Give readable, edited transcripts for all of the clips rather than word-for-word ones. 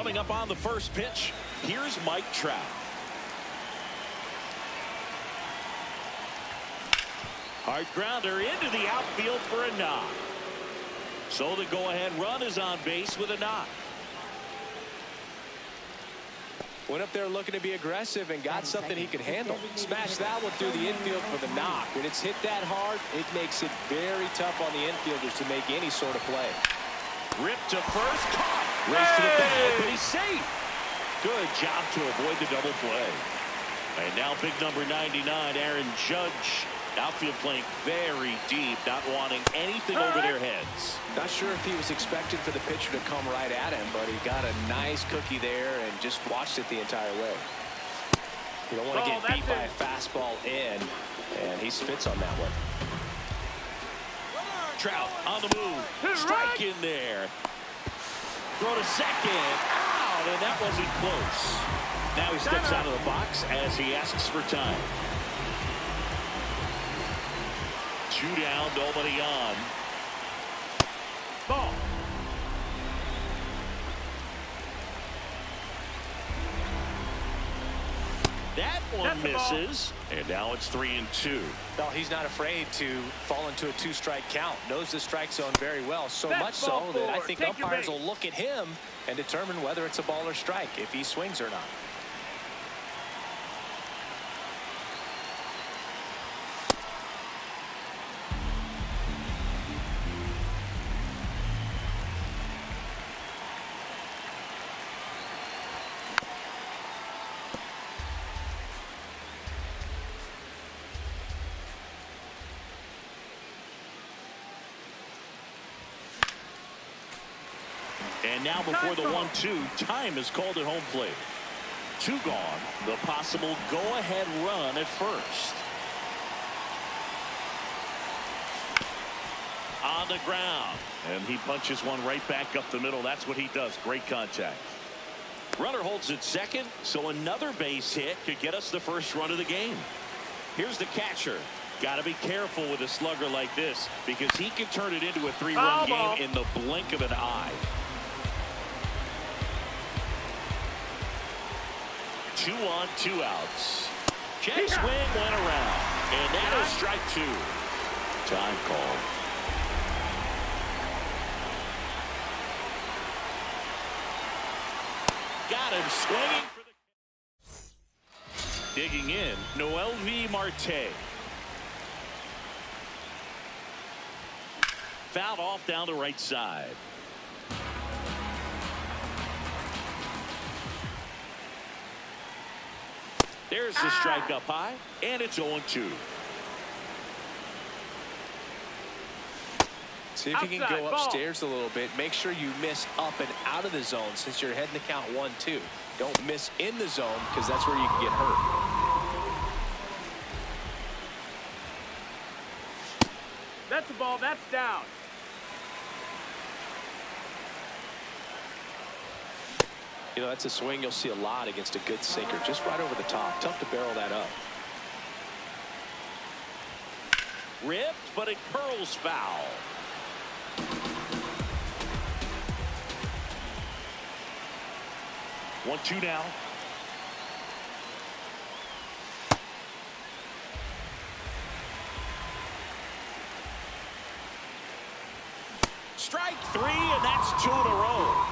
Coming up on the first pitch, here's Mike Trout. Hard grounder into the outfield for a knock. So the go-ahead run is on base with a knock. Went up there looking to be aggressive and got something he could handle. Smashed that one through the infield for the knock. When it's hit that hard, it makes it very tough on the infielders to make any sort of play. Ripped to first, caught. Race to the bag, but he's safe. Good job to avoid the double play. And now big number 99, Aaron Judge. Outfield playing very deep, not wanting anything over their heads. Not sure if he was expecting for the pitcher to come right at him, but he got a nice cookie there and just watched it the entire way. You don't want to get beat by a fastball in, and he spits on that one. Trout on the move. Strike in there. Throw to second. Out, and that wasn't close. Now he steps out of the box as he asks for time. 2 down, nobody on. Ball. That one misses, and now it's 3-2. Well, he's not afraid to fall into a 2-strike count. Knows the strike zone very well, so much so that I think umpires will look at him and determine whether it's a ball or strike, if he swings or not. And now before the 1-2, time is called at home plate. 2 gone. The possible go-ahead run at first. On the ground. And he punches one right back up the middle. That's what he does. Great contact. Runner holds at second, so another base hit could get us the first run of the game. Here's the catcher. Got to be careful with a slugger like this because he can turn it into a 3-run game in the blink of an eye. 2 on, 2 outs. Check swing went around, and that is strike 2. Time call. Got him swinging for the. Digging in, MLB Marte. Fouled off down the right side. There's the strike up high, and it's 0-2. See if you can go upstairs a little bit. Make sure you miss up and out of the zone since you're heading to count 1-2. Don't miss in the zone because that's where you can get hurt. That's the ball. That's down. You know, that's a swing you'll see a lot against a good sinker. Just right over the top. Tough to barrel that up. Ripped, but it curls foul. One, 2 now. Strike 3, and that's 2 in a row.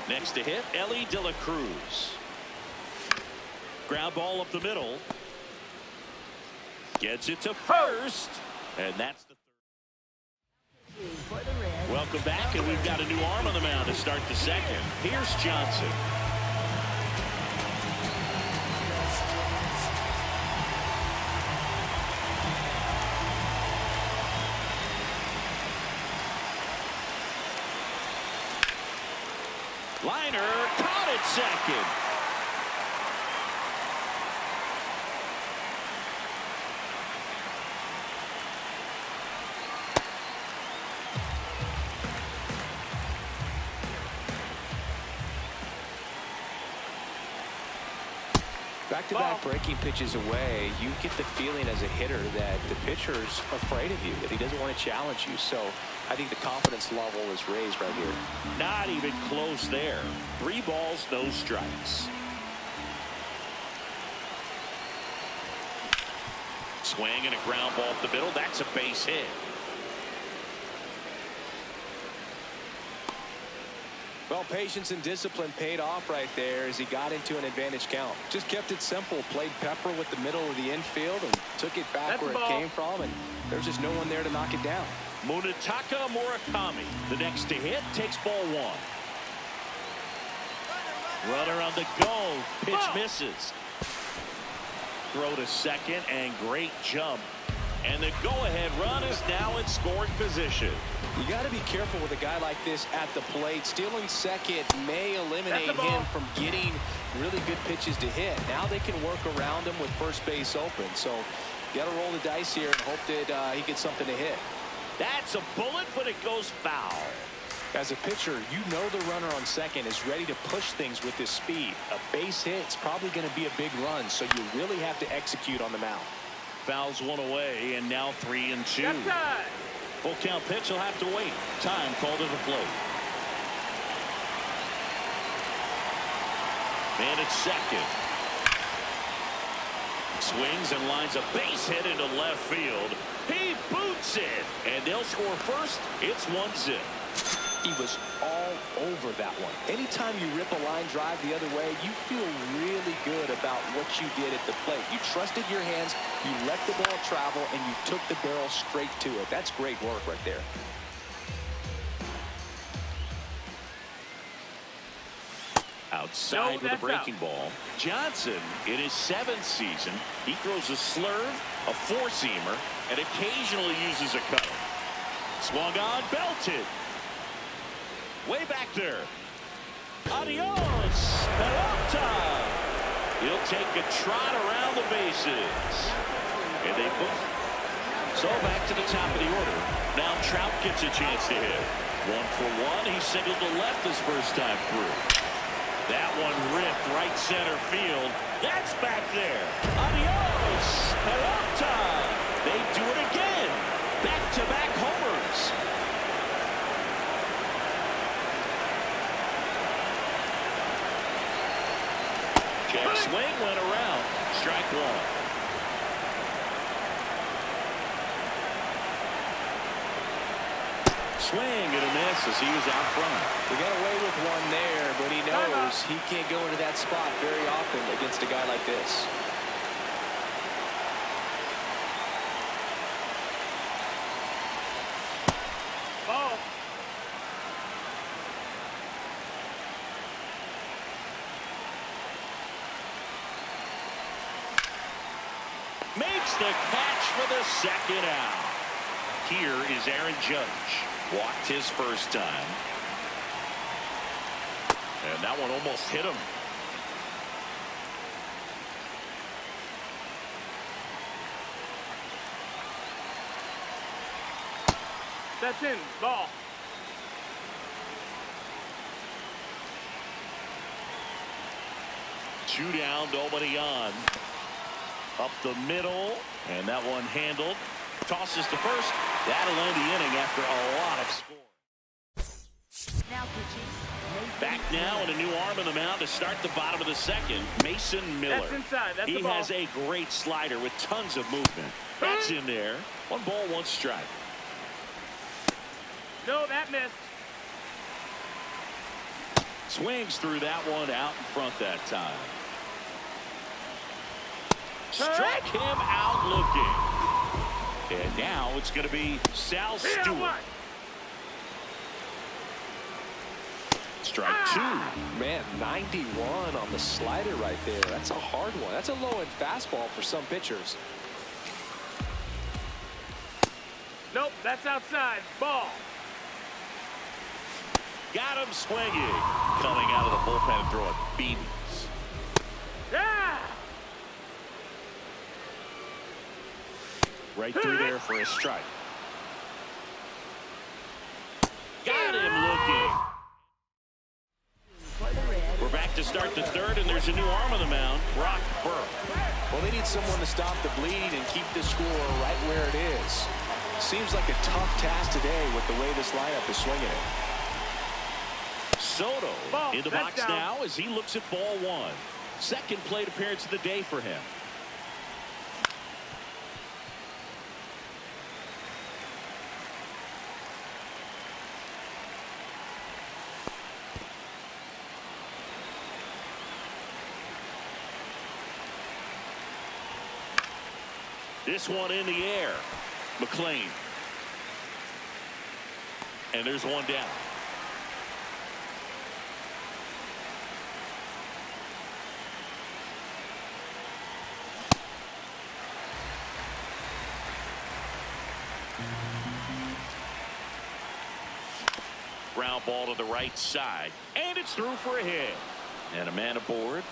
Next to hit, Ellie De La Cruz. Ground ball up the middle. Gets it to first, and that's the third. Welcome back, and we've got a new arm on the mound to start the second. Here's Johnson. Liner caught at second. Back-to-back breaking pitches away, you get the feeling as a hitter that the pitcher's afraid of you, that he doesn't want to challenge you. So I think the confidence level is raised right here. Not even close there. 3 balls, no strikes. Swing and a ground ball up the middle. That's a base hit. Well, patience and discipline paid off right there as he got into an advantage count. Just kept it simple, played pepper with the middle of the infield and took it back where it came from, and there's just no one there to knock it down. Munetaka Murakami, the next to hit, takes ball 1. Runner on the go. Pitch misses. Throw to second, and great jump. And the go-ahead run is now in scoring position. You got to be careful with a guy like this at the plate. Stealing second may eliminate him from getting really good pitches to hit. Now they can work around him with first base open. So you got to roll the dice here and hope that he gets something to hit. That's a bullet, but it goes foul. As a pitcher, you know the runner on second is ready to push things with his speed. A base hit is probably going to be a big run, so you really have to execute on the mound. Fouls 1 away, and now 3-2. Full count pitch will have to wait. Time called to the plate. Man at second. Swings and lines a base hit into left field. He boots it, and they'll score first. It's 1-0. He was all over that one. Anytime you rip a line drive the other way, you feel really good about what you did at the plate. You trusted your hands, you let the ball travel, and you took the barrel straight to it. That's great work right there. Outside with a breaking ball. Johnson, in his 7th season, he throws a slurve, a 4-seamer, and occasionally uses a cutter. Swung on, belted. Way back there. Adios, Peralta. He'll take a trot around the bases. And they both. So back to the top of the order. Now Trout gets a chance to hit. 1 for 1. He singled to left his first time through. That one ripped right center field. That's back there. Adios, Peralta. They do it again. Back-to-back homers. Check swing went around. Strike 1. Swing and a miss as he was out front. We got away with one there, but he knows he can't go into that spot very often against a guy like this. Ball. Makes the catch for the second out. Here is Aaron Judge. Walked his first time. And that one almost hit him. That's in. Ball. Two down, nobody on. Up the middle, and that one handled. Tosses to first. That'll end the inning after a lot of score. Now pitching. Back now and a new arm in the mound to start the bottom of the second. Mason Miller. That's inside. That's he the ball. has a great slider with tons of movement. That's in there. 1 ball, 1 strike. No, that missed. Swings through that one out in front that time. Struck him out looking. And now it's going to be Sal Stewart. Strike 2. Man, 91 on the slider right there. That's a hard one. That's a low-end fastball for some pitchers. Nope, that's outside. Ball. Got him swinging. Coming out of the bullpen and throwing beanies. Yeah. Right through there for a strike. Got him looking. We're back to start the third, and there's a new arm on the mound, Brock Burke. Well, they need someone to stop the bleeding and keep the score right where it is. Seems like a tough task today with the way this lineup is swinging it. Soto Ball, in the that's box down. now as he looks at ball one. Second plate appearance of the day for him. This one in the air. McLean. And there's one down. Ground ball to the right side. And it's through for a hit. And a man aboard.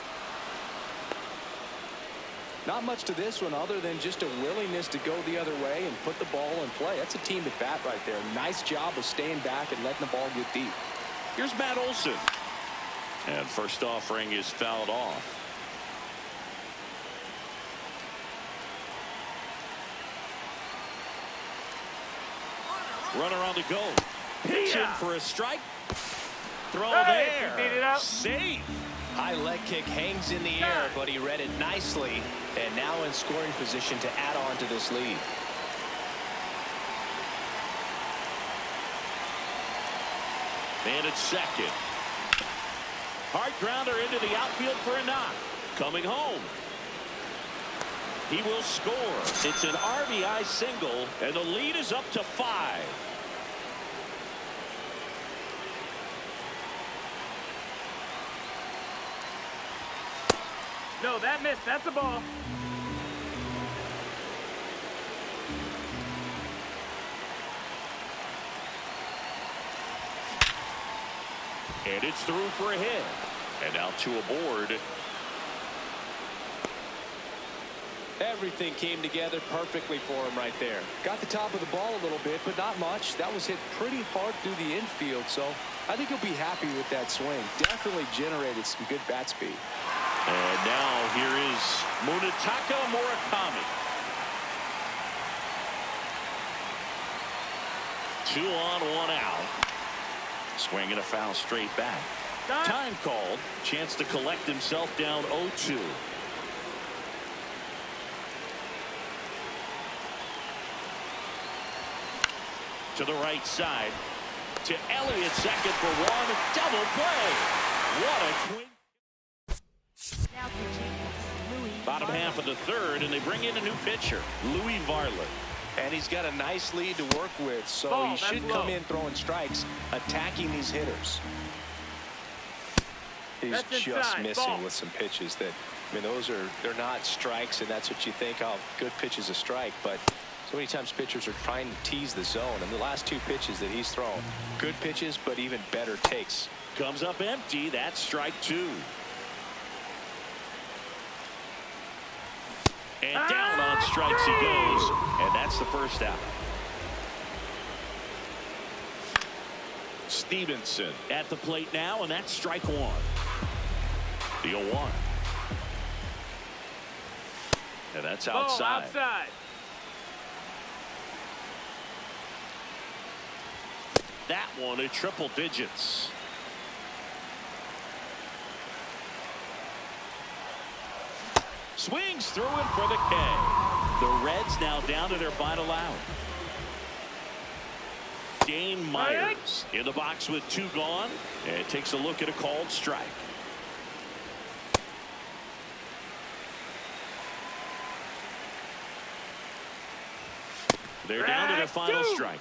Not much to this one other than just a willingness to go the other way and put the ball in play. That's a team at bat right there. Nice job of staying back and letting the ball get deep. Here's Matt Olson. And first offering is fouled off. Runner on the go. Pitch in for a strike. Throw Hey, he beat it there. up. Safe. High leg kick hangs in the air, but he read it nicely and now in scoring position to add on to this lead. And it's second. Hard grounder into the outfield for a knock. Coming home. He will score. It's an RBI single, and the lead is up to 5. No, that missed. That's a ball. And it's through for a hit. And now 2 aboard. Everything came together perfectly for him right there. Got the top of the ball a little bit, but not much. That was hit pretty hard through the infield, so I think he'll be happy with that swing. Definitely generated some good bat speed. And now here is Munetaka Murakami. 2 on, 1 out. Swing and a foul straight back. Time called. Chance to collect himself down 0-2. To the right side. To Elliott second for 1. Double play. What a quick. Bottom half of the third, and they bring in a new pitcher, Louis Varland. And he's got a nice lead to work with, so Ball, he should that's come low. in throwing strikes, attacking these hitters. He's That's just inside. missing Ball. with some pitches that, I mean, they're not strikes, and that's what you think, oh, good pitch is a strike, but so many times pitchers are trying to tease the zone, and the last 2 pitches that he's thrown, good pitches, but even better takes. Comes up empty. That's strike 2. And down on strikes he goes. And that's the first out. Stevenson at the plate now, and that's strike 1. The 0-1. And that's outside. Outside. That one at triple digits. Swings through it for the K. The Reds now down to their final out. Dane Myers in the box with 2 gone, and takes a look at a called strike. They're down to their final strike.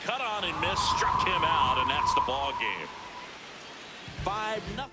Cut on and miss, struck him out, and that's the ball game. 5-0.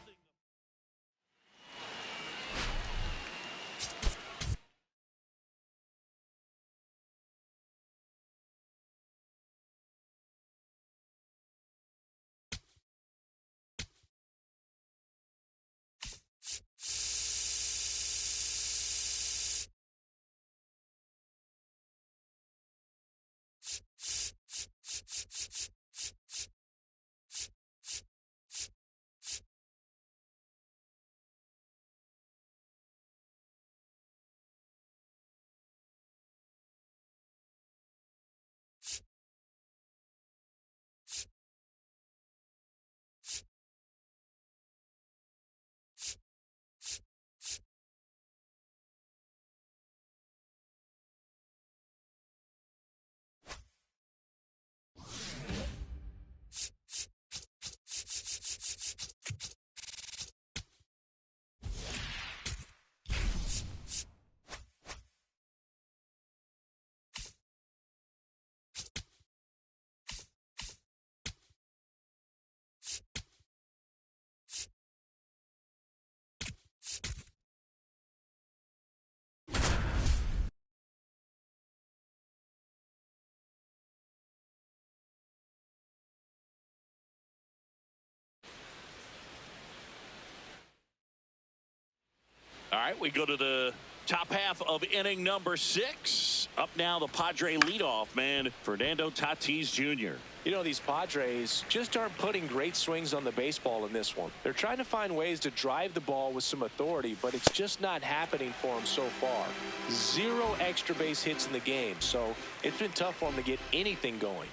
All right, we go to the top half of inning number 6. Up now, the Padre leadoff man, Fernando Tatis Jr. You know, these Padres just aren't putting great swings on the baseball in this one. They're trying to find ways to drive the ball with some authority, but it's just not happening for them so far. 0 extra base hits in the game, so it's been tough for them to get anything going.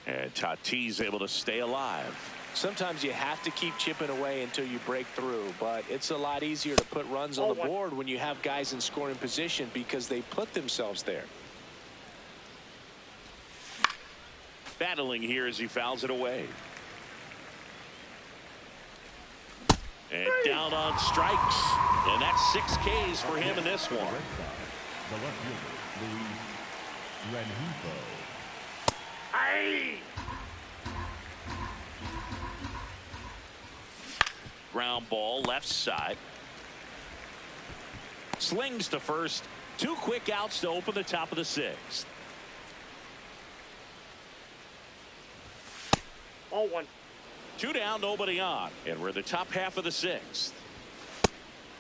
And Tatis able to stay alive. Sometimes you have to keep chipping away until you break through, but it's a lot easier to put runs on the board when you have guys in scoring position because they put themselves there. Battling here as he fouls it away. And down on strikes. And that's 6 Ks for him in this one. The left fielder, Luis Rengifo. Aye. Ground ball left side. Slings to first. 2 quick outs to open the top of the 6th. 0-1. 2 down, nobody on. And we're in the top half of the 6th.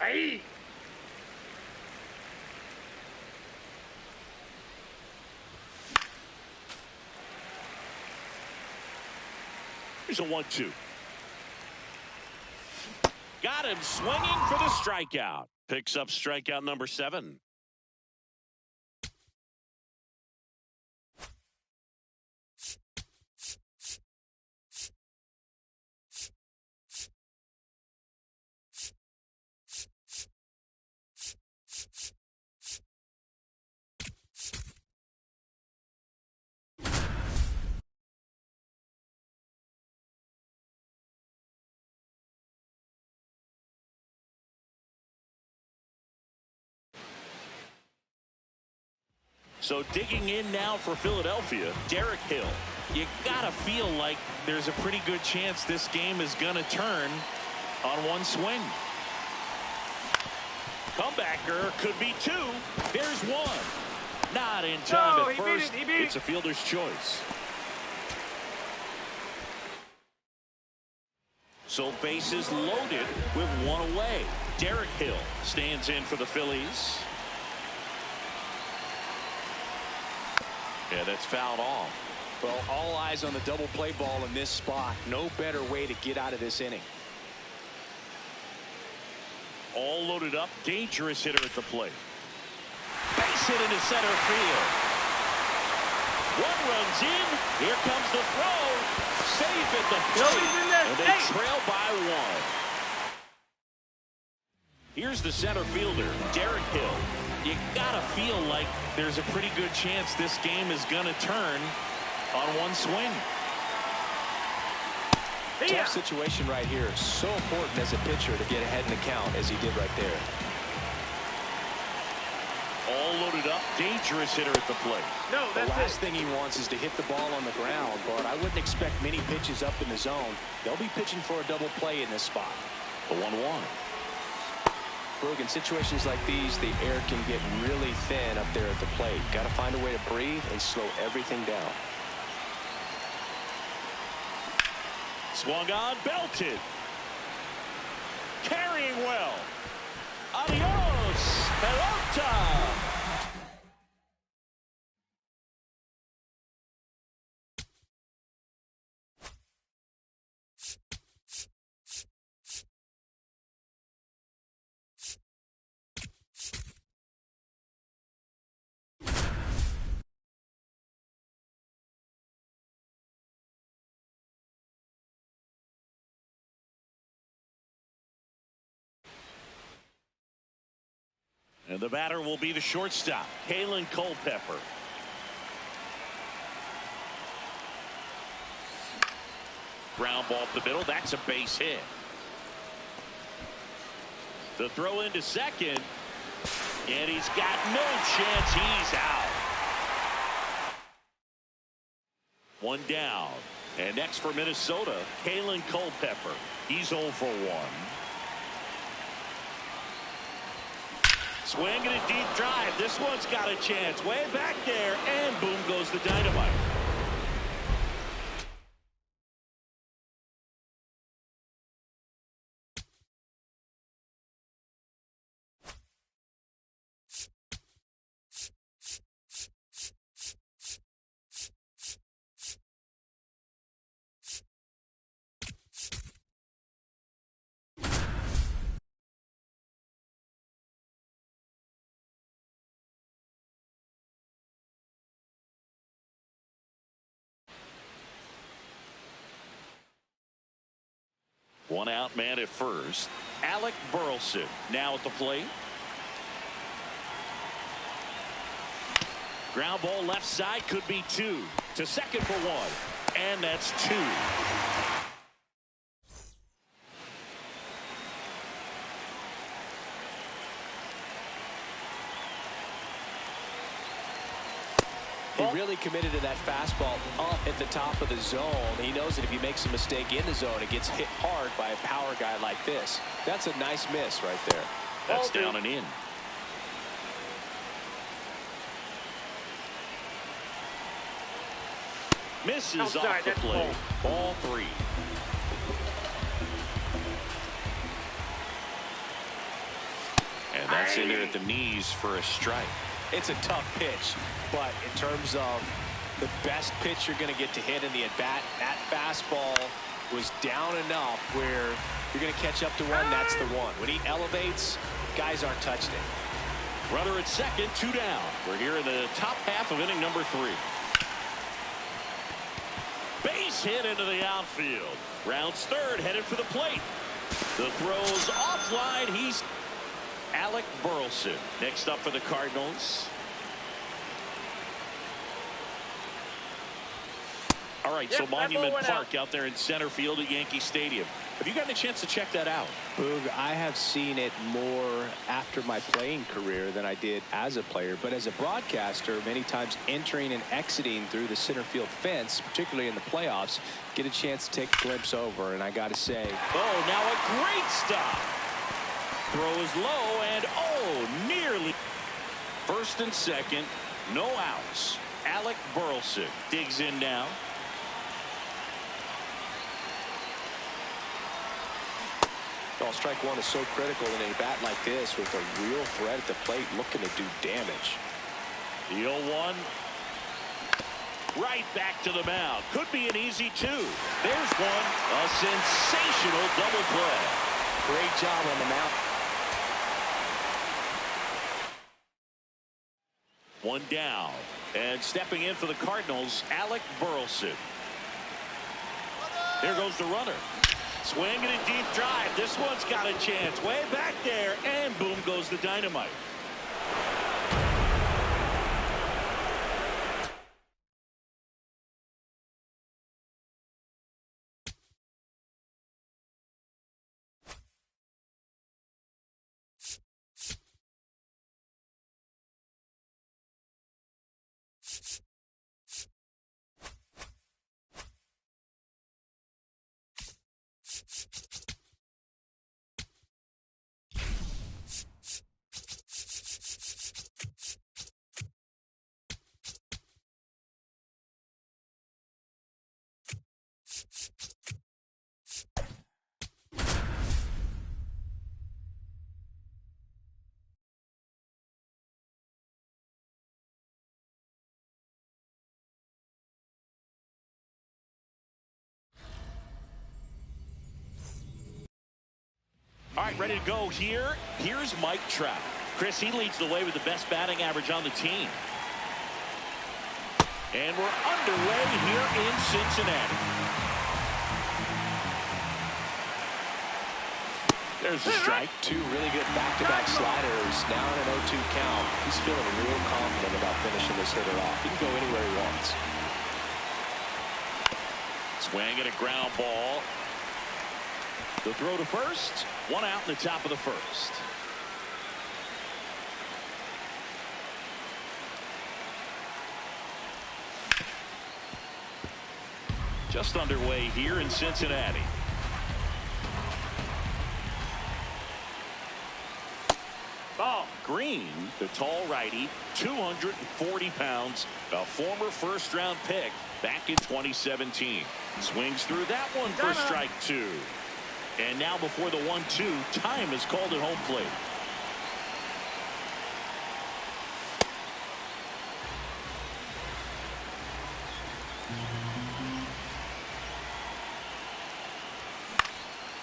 Aye. Here's a 1-2. Got him swinging for the strikeout. Picks up strikeout number 7. So digging in now for Philadelphia, Derek Hill. You gotta feel like there's a pretty good chance this game is gonna turn on one swing. Comebacker could be 2. There's 1. Not in time at first. He beat it. It's a fielder's choice. So bases loaded with 1 away. Derek Hill stands in for the Phillies. Yeah, that's fouled off. Well, all eyes on the double play ball in this spot. No better way to get out of this inning. All loaded up. Dangerous hitter at the plate. Base hit into center field. 1 runs in. Here comes the throw. Safe at the plate. And they trail by 1. Here's the center fielder, Derek Hill. You gotta feel like there's a pretty good chance this game is gonna turn on one swing. Tough situation right here. So important as a pitcher to get ahead in the count as he did right there. All loaded up. Dangerous hitter at the plate. No, The that's last thing he wants is to hit the ball on the ground, but I wouldn't expect many pitches up in the zone. They'll be pitching for a double play in this spot. The 1-1. Brooke, in situations like these, the air can get really thin up there at the plate. Got to find a way to breathe and slow everything down. Swung on, belted. Carrying well. Adios, pelota. And the batter will be the shortstop, Kalen Culpepper. Ground ball up the middle. That's a base hit. The throw into second. And he's got no chance. He's out. 1 down. And next for Minnesota, Kalen Culpepper. He's 0 for 1. Swinging a deep drive. This one's got a chance. Way back there. And boom goes the dynamite. One out, man at first. Alec Burleson now at the plate. Ground ball left side, could be two. To second for one. And that's two. He really committed to that fastball up at the top of the zone. He knows that if he makes a mistake in the zone, it gets hit hard by a power guy like this. That's a nice miss right there. That's down and in. Misses off the plate. Ball three. And that's in there at the knees for a strike. It's a tough pitch, but in terms of the best pitch you're going to get to hit in the at-bat, that fastball was down enough where you're going to catch up to one. That's the one. When he elevates, guys aren't touching it. Runner at second, two down. We're here in the top half of inning number 3. Base hit into the outfield. Rounds third, headed for the plate. The throw's offline. He's Alec Burleson next up for the Cardinals. All right, so Monument Park out there in center field at Yankee Stadium. Have you gotten a chance to check that out? Boog, I have seen it more after my playing career than I did as a player. But as a broadcaster, many times entering and exiting through the center field fence, particularly in the playoffs, get a chance to take a glimpse over. And I got to say, oh, now a great stop. Throw is low and nearly. First and second, no outs. Alec Burleson digs in now. Well, strike one is so critical in a bat like this with a real threat at the plate looking to do damage. The 0-1. Right back to the mound. Could be an easy two. There's one. A sensational double play. Great job on the mound. One down. And stepping in for the Cardinals, Alec Burleson. Here goes the runner. Swinging a deep drive. This one's got a chance. Way back there. And boom goes the dynamite. All right, ready to go here. Here's Mike Trout. Chris, he leads the way with the best batting average on the team. And we're underway here in Cincinnati. There's a strike. Two really good back-to-back sliders. Now in an 0-2 count. He's feeling real confident about finishing this hitter off. He can go anywhere he wants. Swing at a ground ball. The throw to first. One out in the top of the first. Just underway here in Cincinnati. Ball. Green, the tall righty, 240 pounds, a former first-round pick back in 2017. Swings through that one for strike two. And now before the 1-2, time is called at home plate.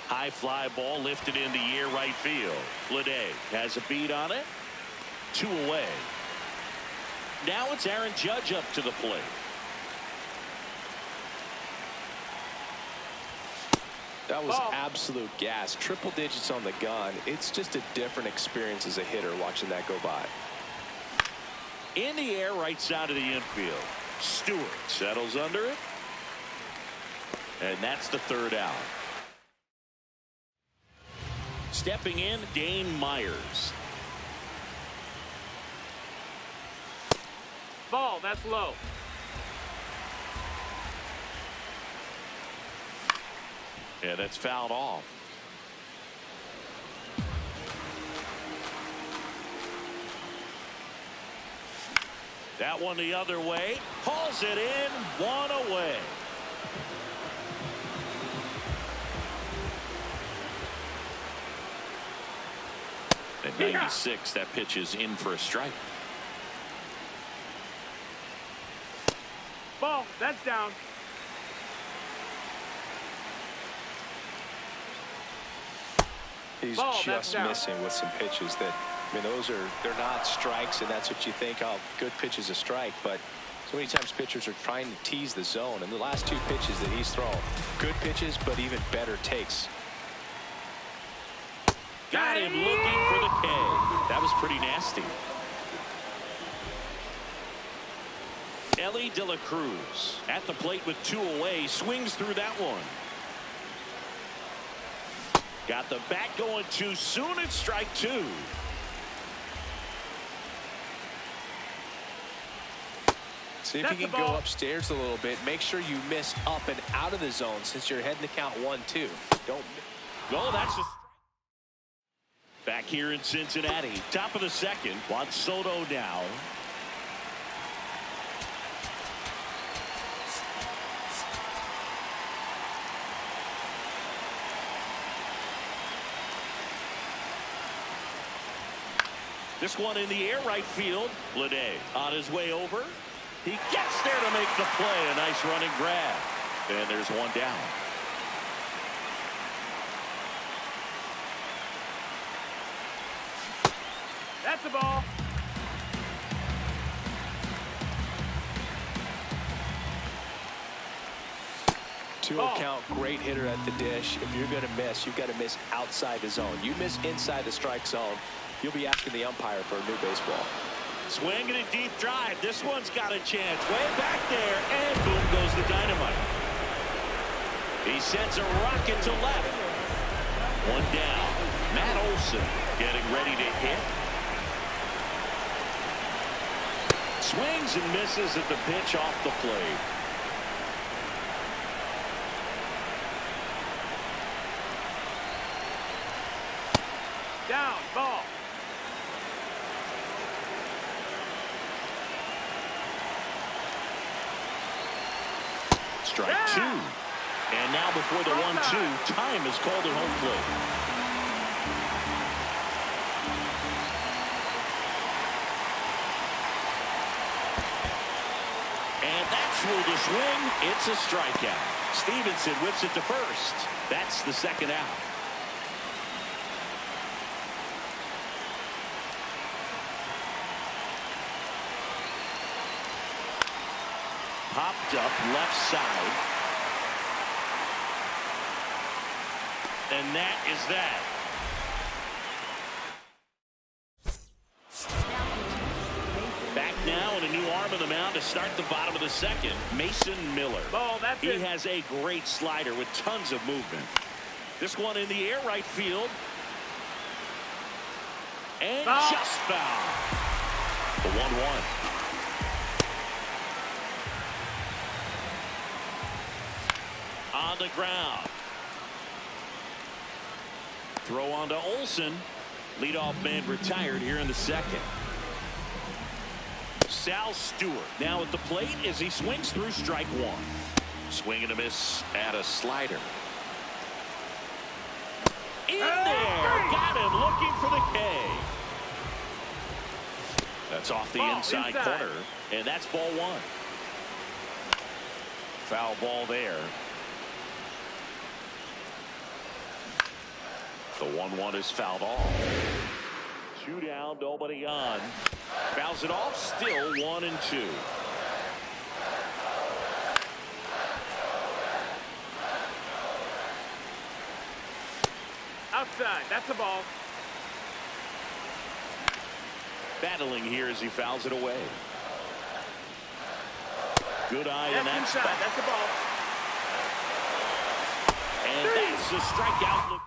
High fly ball lifted into air right field. Flade has a beat on it. 2 away. Now it's Aaron Judge up to the plate. That was absolute gas. Triple digits on the gun. It's just a different experience as a hitter watching that go by. In the air, right side of the infield. Stewart settles under it. And that's the third out. Stepping in, Dane Myers. Ball, that's low. Yeah, that's fouled off. That one the other way. Hauls it in, one away. At 96, that pitch is in for a strike. Ball, that's down. He's just missing with some pitches that, I mean, they're not strikes, and that's what you think, oh, good pitch is a strike. But so many times pitchers are trying to tease the zone, and the last two pitches that he's thrown, good pitches, but even better takes. Got him looking for the K. That was pretty nasty. Ellie De La Cruz at the plate with two away, swings through that one. Got the bat going too soon. It's strike two. See if you can go upstairs a little bit. Make sure you miss up and out of the zone since you're heading to count 1-2. Don't go. That's just back here in Cincinnati. Top of the second. Juan Soto now. This one in the air, right field. Lede on his way over. He gets there to make the play. A nice running grab. And there's one down. That's the ball. 2-0 count, great hitter at the dish. If you're going to miss, you've got to miss outside the zone. You miss inside the strike zone, you'll be asking the umpire for a new baseball. Swinging a deep drive. This one's got a chance. Way back there, and boom goes the dynamite. He sends a rocket to left. One down. Matt Olson getting ready to hit. Swings and misses at the pitch off the plate. Down, ball. Strike two. And now before the 1-2, time is called at home plate. And that's through the swing. It's a strikeout. Stevenson whips it to first. That's the second out. Popped up left side. And that is that. Back now and a new arm on the mound to start the bottom of the second. Mason Miller. Ball, that's he it. has a great slider with tons of movement. This one in the air, right field. And foul. Just foul. The 1-1. On the ground. Throw on to Olson. Leadoff man retired here in the second. Sal Stewart now at the plate as he swings through strike one. Swing and a miss at a slider. In there. Got him looking for the K. That's off the inside corner. And that's ball one. Foul ball there. The 1-1 is fouled off. 2 down, nobody on. Fouls it off, still 1-2. Outside. That's the ball. Battling here as he fouls it away. Good eye in that inside. spot. That's the ball. And that's a strikeout.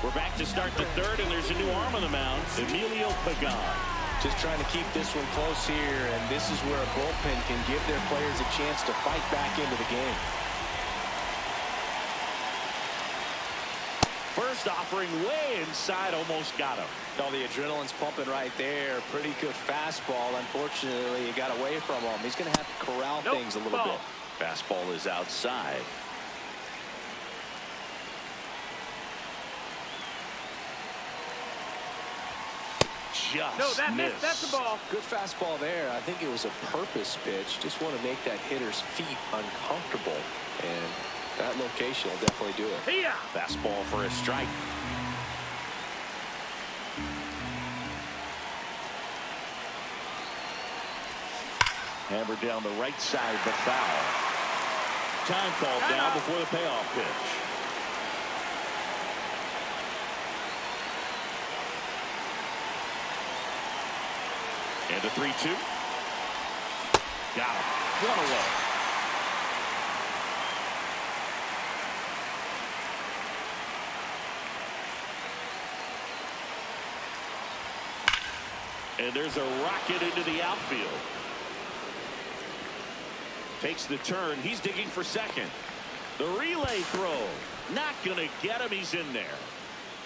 We're back to start the third, and there's a new arm on the mound, Emilio Pagan. Just trying to keep this one close here, and this is where a bullpen can give their players a chance to fight back into the game. First offering way inside, almost got him. Oh, the adrenaline's pumping right there. Pretty good fastball. Unfortunately, he got away from him. He's going to have to corral things a little bit. Fastball is outside. Just missed. That's the ball. Good fastball there. I think it was a purpose pitch. Just want to make that hitter's feet uncomfortable. And that location will definitely do it. Here. Fastball for a strike. Hammered down the right side, but foul. Time called down before the payoff pitch. And a 3-2. Got him. 1 away. And there's a rocket into the outfield. Takes the turn. He's digging for second. The relay throw. Not going to get him. He's in there.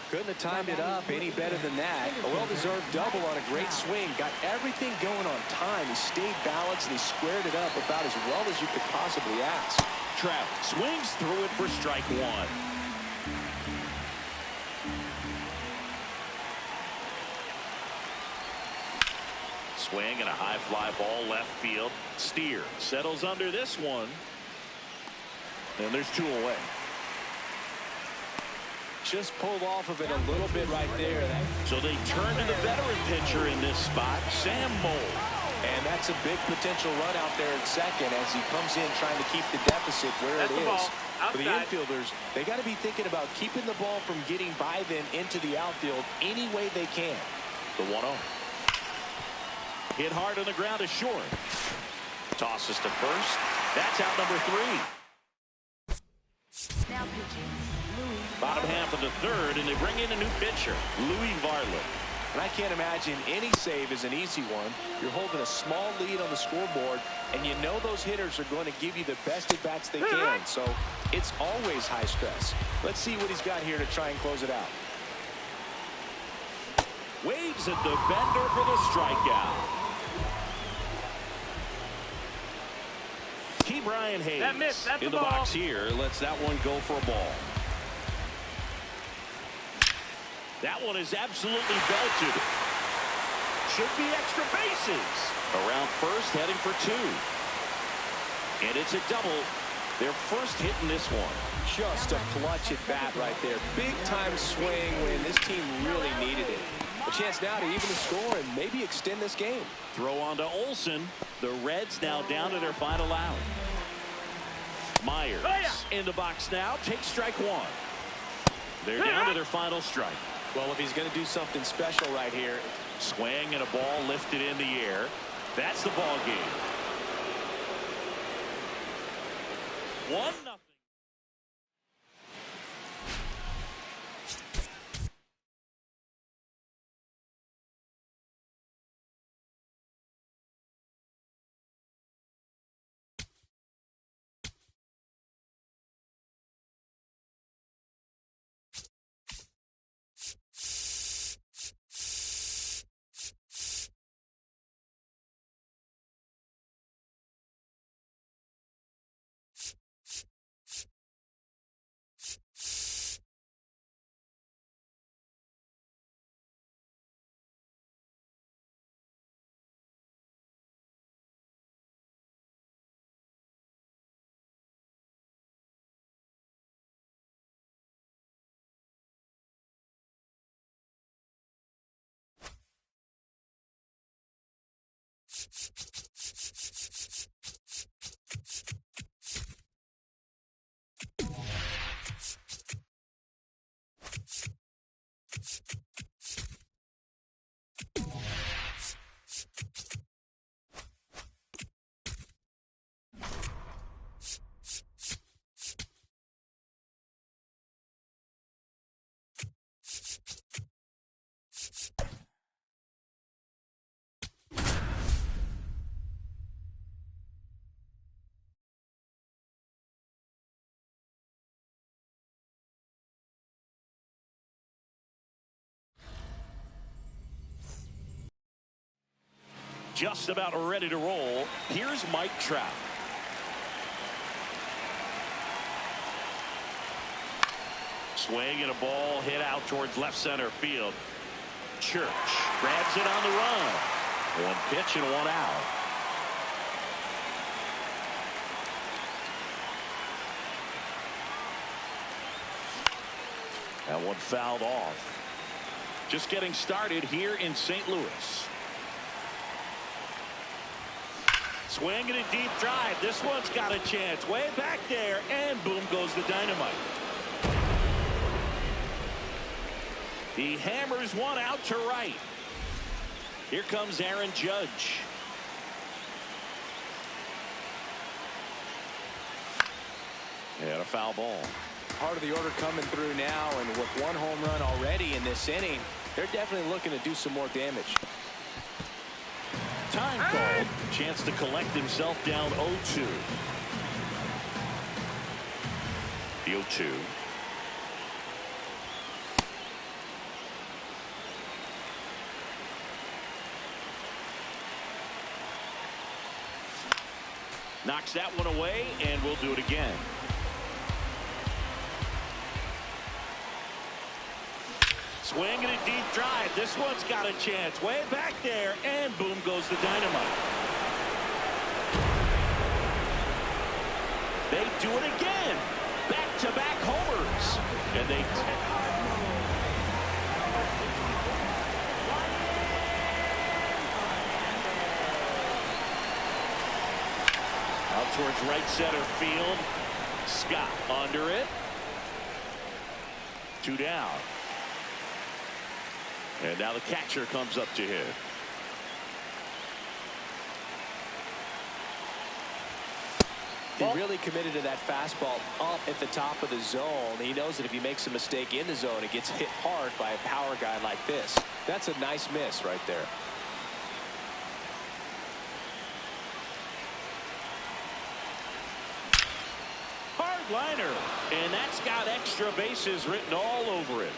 Couldn't have timed it up any better than that. A well-deserved double on a great swing. Got everything going on time. He stayed balanced and he squared it up about as well as you could possibly ask. Trout swings through it for strike one. Swing and a high fly ball left field. Steer settles under this one. And there's 2 away. Just pulled off of it a little bit right there. So they turn to the veteran pitcher in this spot, Sam Mold. And that's a big potential run out there in second as he comes in trying to keep the deficit where it is. For the infielders, they got to be thinking about keeping the ball from getting by them into the outfield any way they can. The 1-0. Hit hard on the ground is short. Tosses to first. That's out number 3. Now pitching. Bottom half of the third, and they bring in a new pitcher, Louis Varland. And I can't imagine any save is an easy one. You're holding a small lead on the scoreboard, and you know those hitters are going to give you the best at-bats they can. So it's always high stress. Let's see what he's got here to try and close it out. Waves at the bender for the strikeout. Brian Hayes that's in the box here. Lets that one go for a ball. That one is absolutely belted. Should be extra bases. Around first, heading for 2. And it's a double. Their first hit in this one. Just a clutch at bat right there. Big time swing when this team really needed it. A chance now to even the score and maybe extend this game. Throw on to Olsen. The Reds now down to their final out. Myers in the box now. Takes strike 1. They're down to their final strike. Well, if he's going to do something special right here. Swing and a ball lifted in the air. That's the ball game. 1-0. just about ready to roll. Here's Mike Trout. Swing and a ball hit out towards left center field. Church grabs it on the run. One pitch and one out. That one fouled off. Just getting started here in St. Louis. Swing and a deep drive. This one's got a chance way back there, and boom goes the dynamite. He hammers one out to right. Here comes Aaron Judge. And a foul ball. Part of the order coming through now, and with one home run already in this inning, they're definitely looking to do some more damage. Time called. Chance to collect himself down 0-2. The 0-2. Knocks that one away, and we'll do it again. Swing and a deep drive. This one's got a chance way back there, and boom goes the dynamite. They do it again. Back-to-back homers. And they out towards right center field. Scott under it. 2 down. And now the catcher comes up to hit. He really committed to that fastball up at the top of the zone. He knows that if he makes a mistake in the zone, it gets hit hard by a power guy like this. That's a nice miss right there. Hard liner, and that's got extra bases written all over it.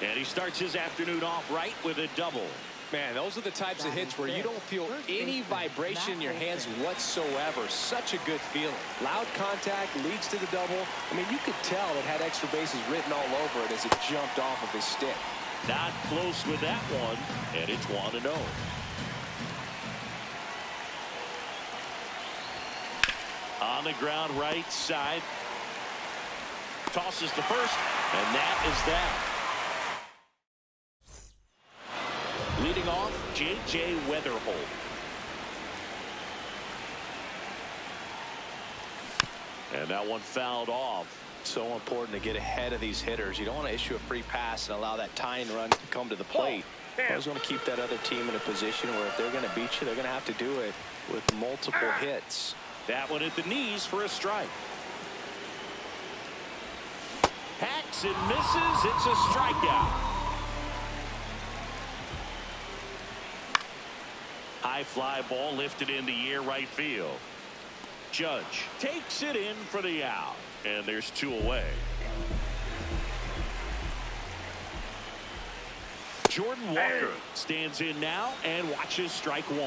And he starts his afternoon off right with a double. Man, those are the types of hits where you don't feel any vibration in your hands whatsoever. Such a good feeling. Loud contact leads to the double. I mean, you could tell it had extra bases written all over it as it jumped off of his stick. Not close with that one, and it's 1-0. On the ground right side. Tosses to first, and that is that. Leading off, J.J. Weatherholt. And that one fouled off. So important to get ahead of these hitters. You don't want to issue a free pass and allow that tying run to come to the plate. You always want to keep that other team in a position where if they're going to beat you, they're going to have to do it with multiple hits. That one at the knees for a strike. Hacks and misses. It's a strikeout. High fly ball lifted in the air right field. Judge takes it in for the out. And there's 2 away. Jordan Walker stands in now and watches strike 1.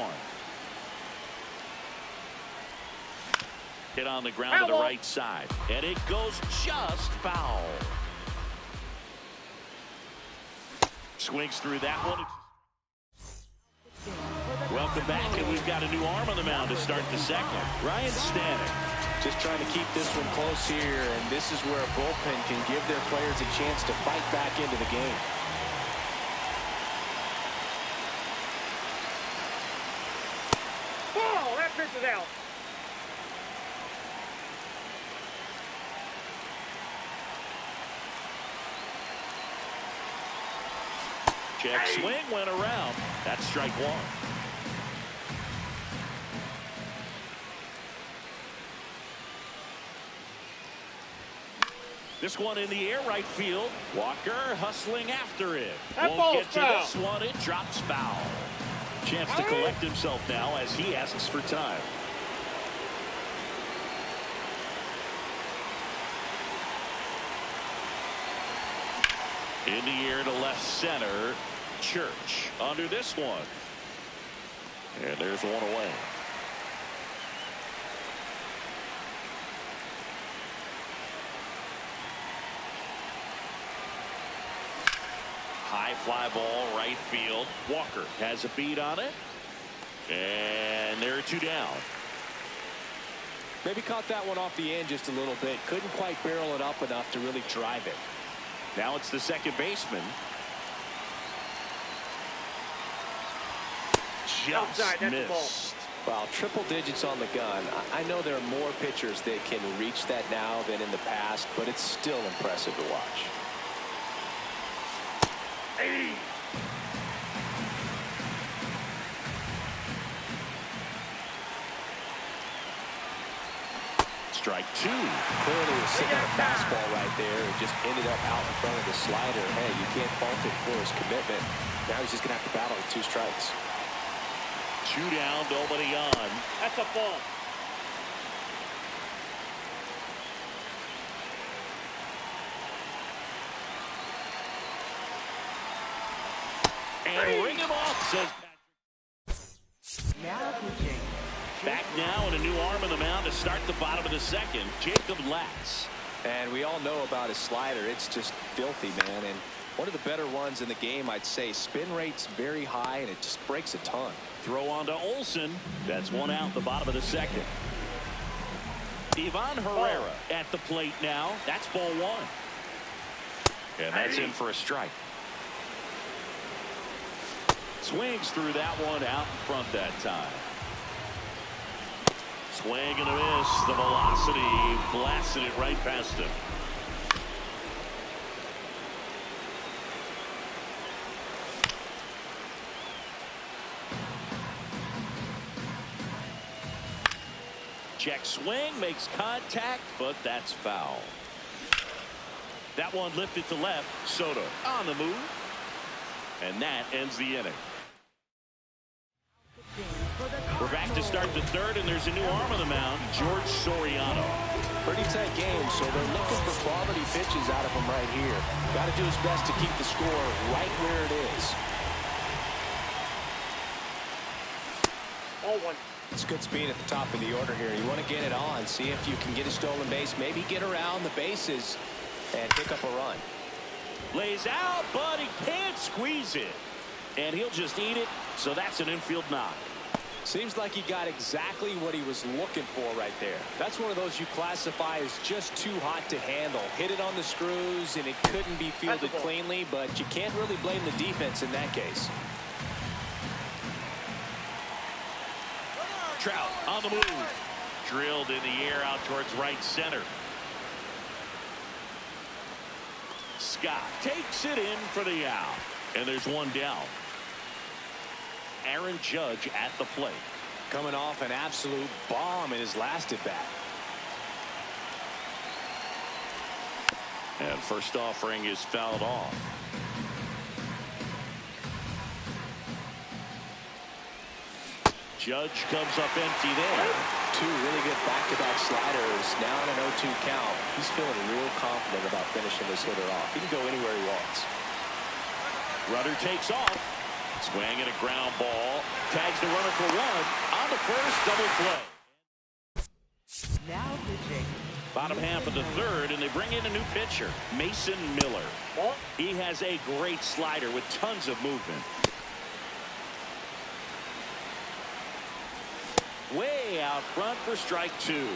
Hit on the ground to the right side. And it goes just foul. Swings through that one. Welcome back, and we've got a new arm on the mound to start the second. Ryan Stanek. Just trying to keep this one close here, and this is where a bullpen can give their players a chance to fight back into the game. Ball! That pitch is out. Check swing went around. That's strike 1. This one in the air right field. Walker hustling after it. Won't get to this one. It drops foul. Chance to collect himself now as he asks for time. In the air to left center. Church under this one. And there's one away. High fly ball right field. Walker has a beat on it. And there are two down. Maybe caught that one off the end just a little bit. Couldn't quite barrel it up enough to really drive it. Now it's the second baseman. Just missed. Wow, triple digits on the gun. I know there are more pitchers that can reach that now than in the past, but it's still impressive to watch. Strike two. Clearly was sitting on a fastball right there and just ended up out in front of the slider. Hey, you can't fault it for his commitment. Now he's just going to have to battle with 2 strikes. 2 down, nobody on. That's a ball. And ring him off, says Patrick. Now pitching. Back now and a new arm on the mound to start the bottom of the second. Jacob Latz. And we all know about his slider. It's just filthy, man. And one of the better ones in the game, I'd say. Spin rate's very high, and it just breaks a ton. Throw on to Olsen. That's one out the bottom of the second. Ivan Herrera at the plate now. That's ball 1. And that's in for a strike. Swings through that one out in front that time. Swing and a miss. The velocity blasted it right past him. Check swing, makes contact, but that's foul. That one lifted to left. Soto on the move. And that ends the inning. We're back to start the third, and there's a new arm on the mound, George Soriano. Pretty tight game, so they're looking for quality pitches out of him right here. Got to do his best to keep the score right where it is. Ball 1. It's good speed at the top of the order here. You want to get it on, see if you can get a stolen base, maybe get around the bases and pick up a run. Lays out, but he can't squeeze it. And he'll just eat it, so that's an infield knock. Seems like he got exactly what he was looking for right there. That's one of those you classify as just too hot to handle. Hit it on the screws, and it couldn't be fielded cleanly, but you can't really blame the defense in that case. Trout on the move. Drilled in the air out towards right center. Scott takes it in for the out. And there's one down. Aaron Judge at the plate. Coming off an absolute bomb in his last at bat. And first offering is fouled off. Judge comes up empty there. 2 really good back-to-back sliders. Now in an 0-2 count. He's feeling real confident about finishing this hitter off. He can go anywhere he wants. Runner takes off. Swing and a ground ball. Tags the runner for 1. On the first, double play. Now pitching. Bottom half of the third, and they bring in a new pitcher, Mason Miller. He has a great slider with tons of movement. Way out front for strike 2.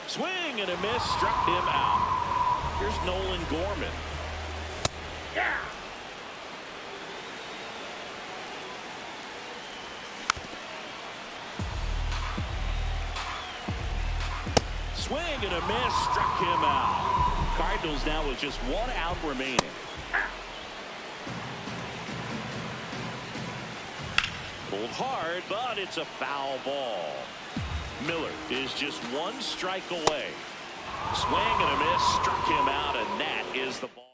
Swing and a miss, struck him out. Here's Nolan Gorman. Yeah. Swing and a miss, struck him out. Cardinals now with just 1 out remaining. Pulled hard, but it's a foul ball. Miller is just 1 strike away. Swing and a miss, struck him out, and that is the ball.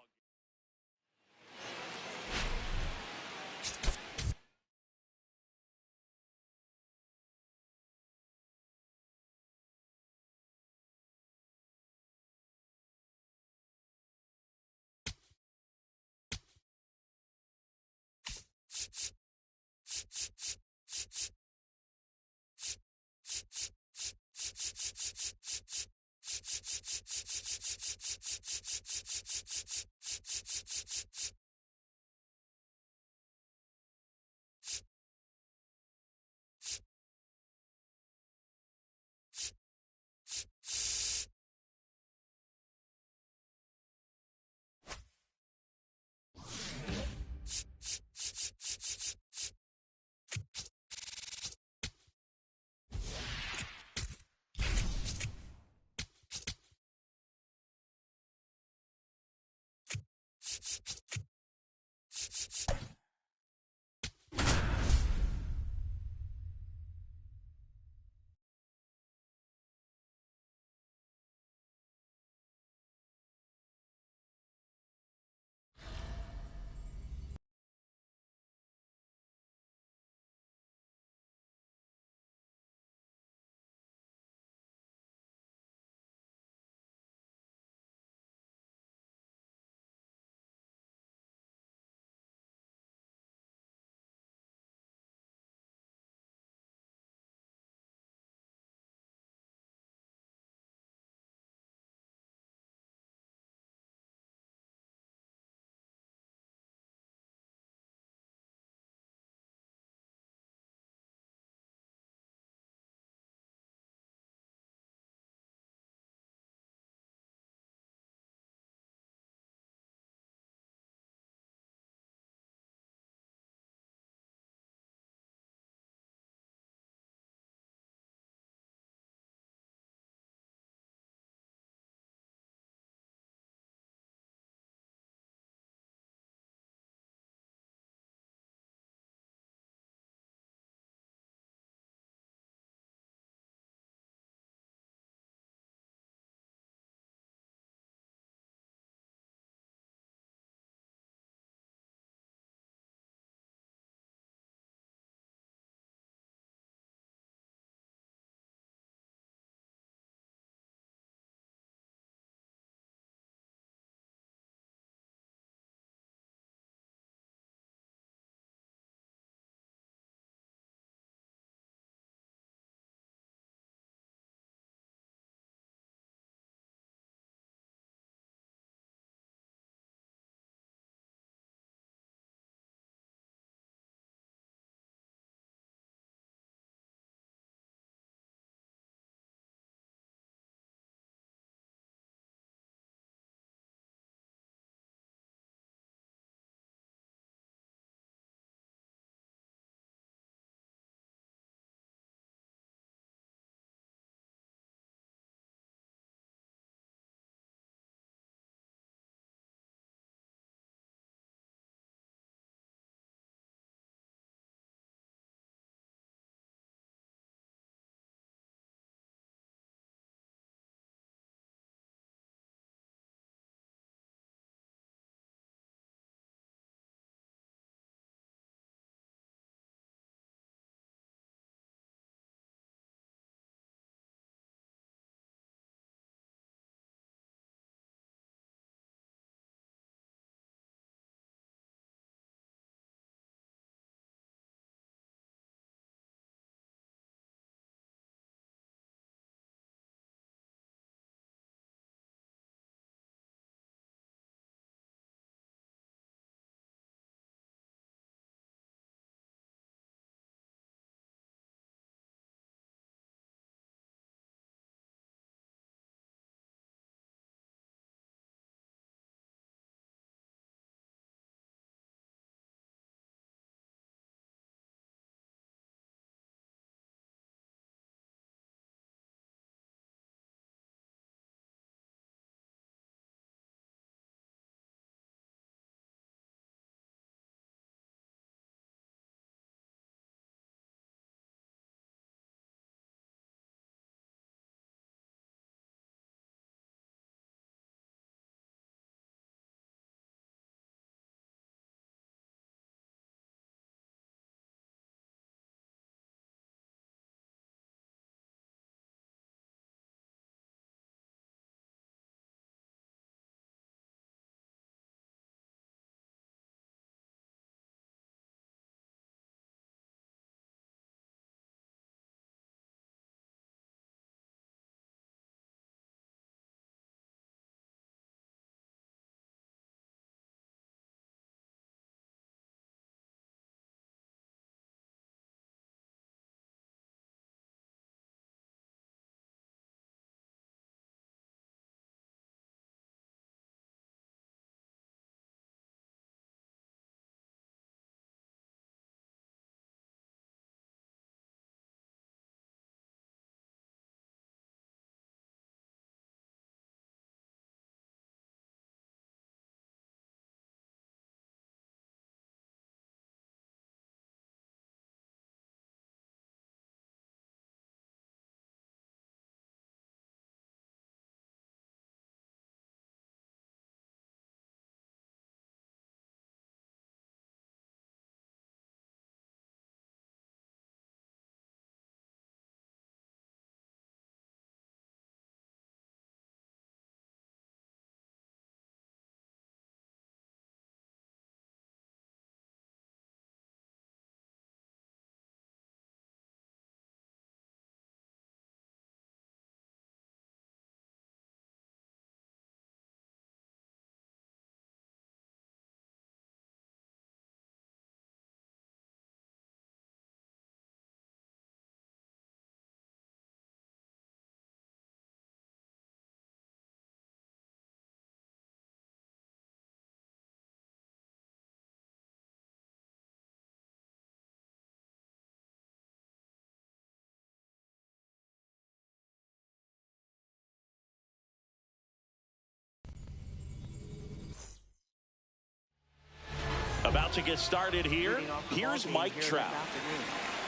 about to get started here. Here's Mike Trout.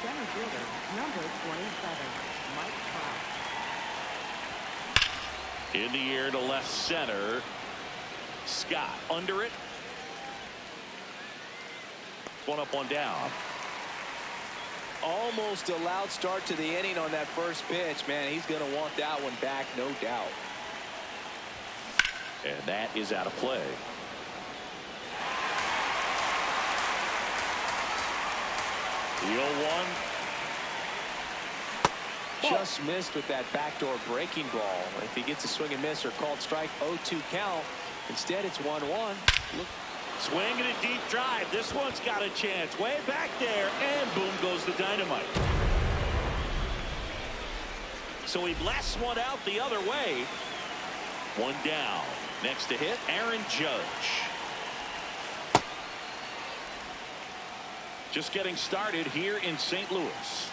Center fielder, number 27, Mike Trout. In the air to left center. Scott under it. One up, one down. Almost a loud start to the inning on that first pitch. Man, he's going to want that one back, no doubt. And that is out of play. The 0-1. Just missed with that backdoor breaking ball. If he gets a swing and miss or called strike, 0-2 count. Instead, it's 1-1. Look. Swinging a deep drive. This one's got a chance. Way back there. And boom goes the dynamite. So he blasts one out the other way. One down. Next to hit, Aaron Judge. Just getting started here in St. Louis.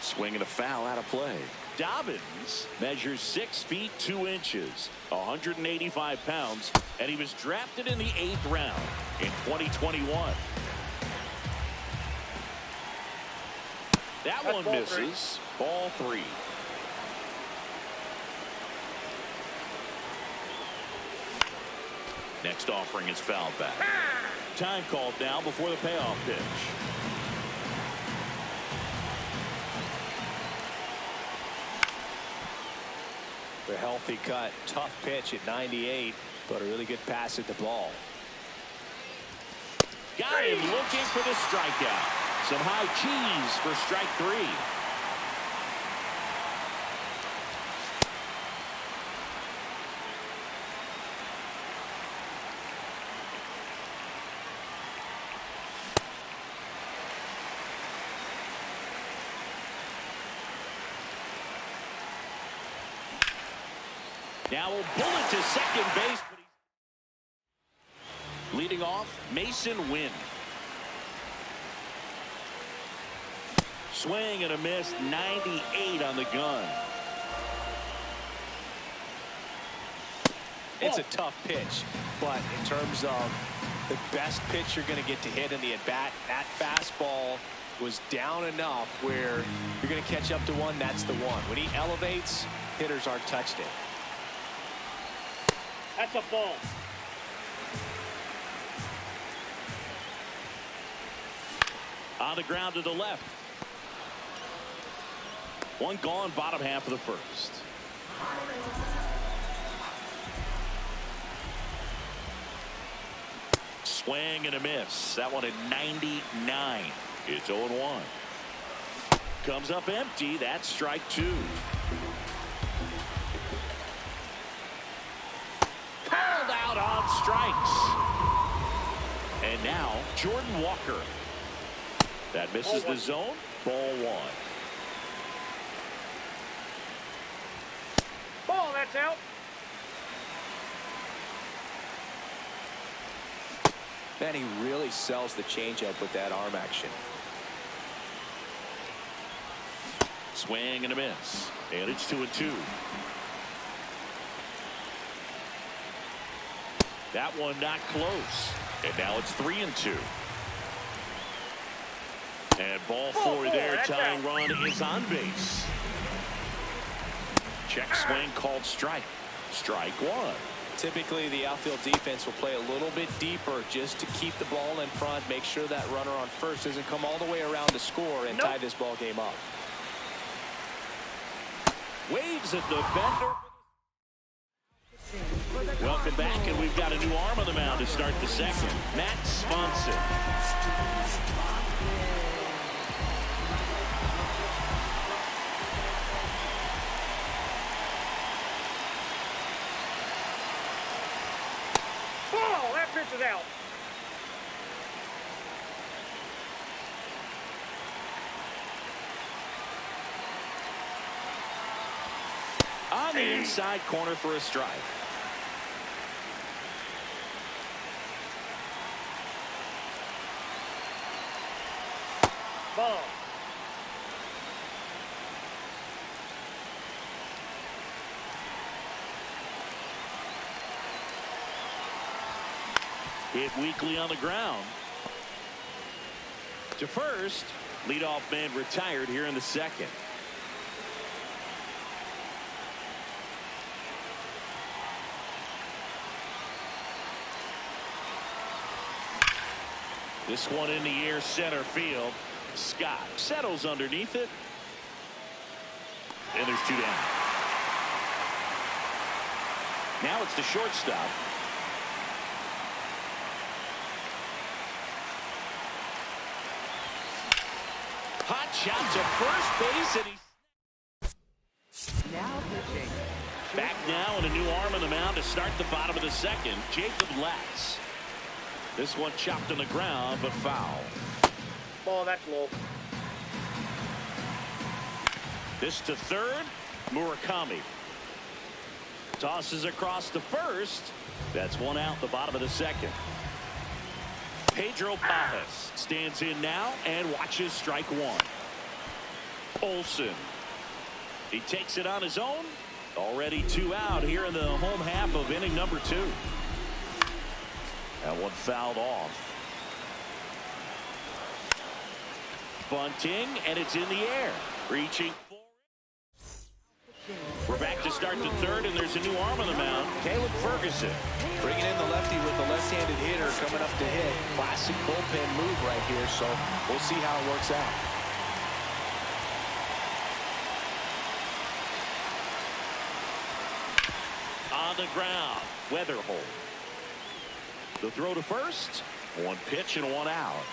Swinging a foul out of play. Dobbins measures 6 feet 2 inches, 185 pounds, and he was drafted in the 8th round in 2021. That one misses. Ball 3. Next offering is fouled back. Time called now before the payoff pitch. A healthy cut, tough pitch at 98, but a really good pass at the ball. Got him looking for the strikeout. Some high cheese for strike 3. Now a bullet to second base. Leading off, Mason Wynn. Swing and a miss, 98 on the gun. It's a tough pitch, but in terms of the best pitch you're going to get to hit in the at-bat, that fastball was down enough where you're going to catch up to one. That's the one. When he elevates, hitters aren't touched it. That's a ball. On the ground to the left. One gone, bottom half of the first. Swing and a miss. That one at 99. It's 0-1. Comes up empty. That's strike 2. Called out on strikes. And now Jordan Walker. That misses the zone. Ball 1. Ball, that's out. Man, he really sells the changeup with that arm action. Swing and a miss. And it's 2-2. That one not close. And now it's 3-2. And ball 4 there. Tying run is on base. Check swing called strike. Strike 1. Typically, the outfield defense will play a little bit deeper just to keep the ball in front, make sure that runner on first doesn't come all the way around to score and tie this ball game up. Waves at the defender. Welcome back, and we've got a new arm on the mound to start the second. Matt Swanson. Ball, that pitch is out. On the inside corner for a strike. Ball. Hit weakly on the ground. To first. Leadoff man retired here in the second. This one in the air, center field. Scott settles underneath it. And there's 2 down. Now it's the shortstop. Hot shot to first base, and he's Now pitching. back now, and a new arm on the mound to start the bottom of the second. Jacob Letts. This one chopped on the ground, but foul. Ball, that's low. This to third. Murakami tosses across to first. That's 1 out, the bottom of the second. Pedro Pajas stands in now and watches strike 1. Olsen. He takes it on his own. Already 2 out here in the home half of inning number 2. That one fouled off. Bunting, and it's in the air. Reaching forward. We're back to start the third, and there's a new arm on the mound. Caleb Ferguson. Bringing in the lefty with the left-handed hitter coming up to hit. Classic bullpen move right here, so we'll see how it works out. On the ground, Weatherholt. The throw to first. 1 pitch and 1 out.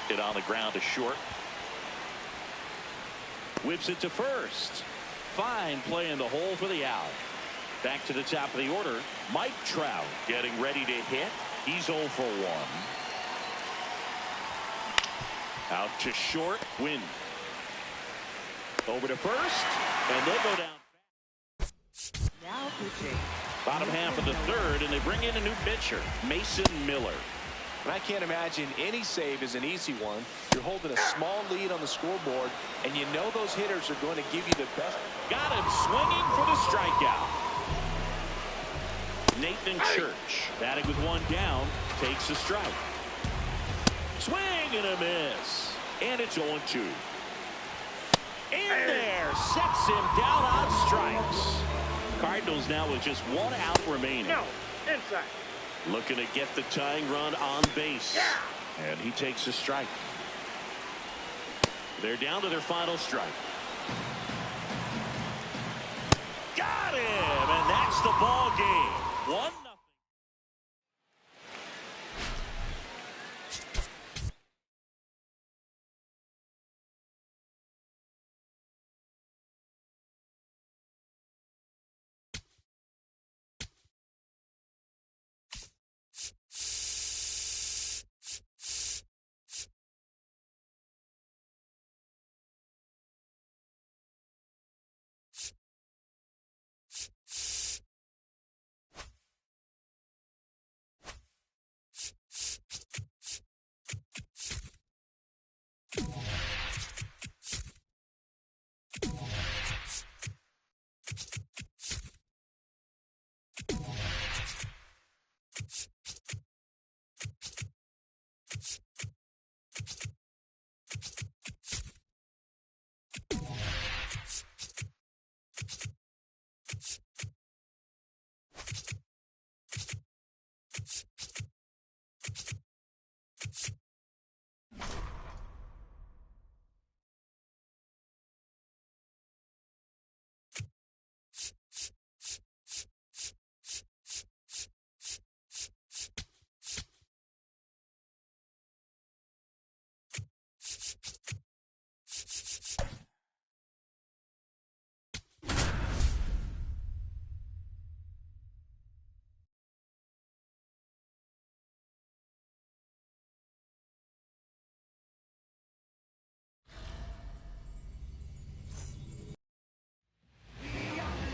Hit on the ground to short. Whips it to first. Fine play in the hole for the out. Back to the top of the order. Mike Trout getting ready to hit. He's 0 for 1. Out to short. Win. Over to first. And they'll go down. Now pitching. Bottom half of the third, and they bring in a new pitcher, Mason Miller. And I can't imagine any save is an easy one. You're holding a small lead on the scoreboard, and you know those hitters are going to give you the best. Got him swinging for the strikeout. Nathan Church, batting with 1 down, takes a strike. Swing and a miss. And it's 0-2. In there, sets him down on strikes. Cardinals now with just 1 out remaining. No, inside. Looking to get the tying run on base. And he takes a strike. They're down to their final strike. Got him, and that's the ball game. 1-0.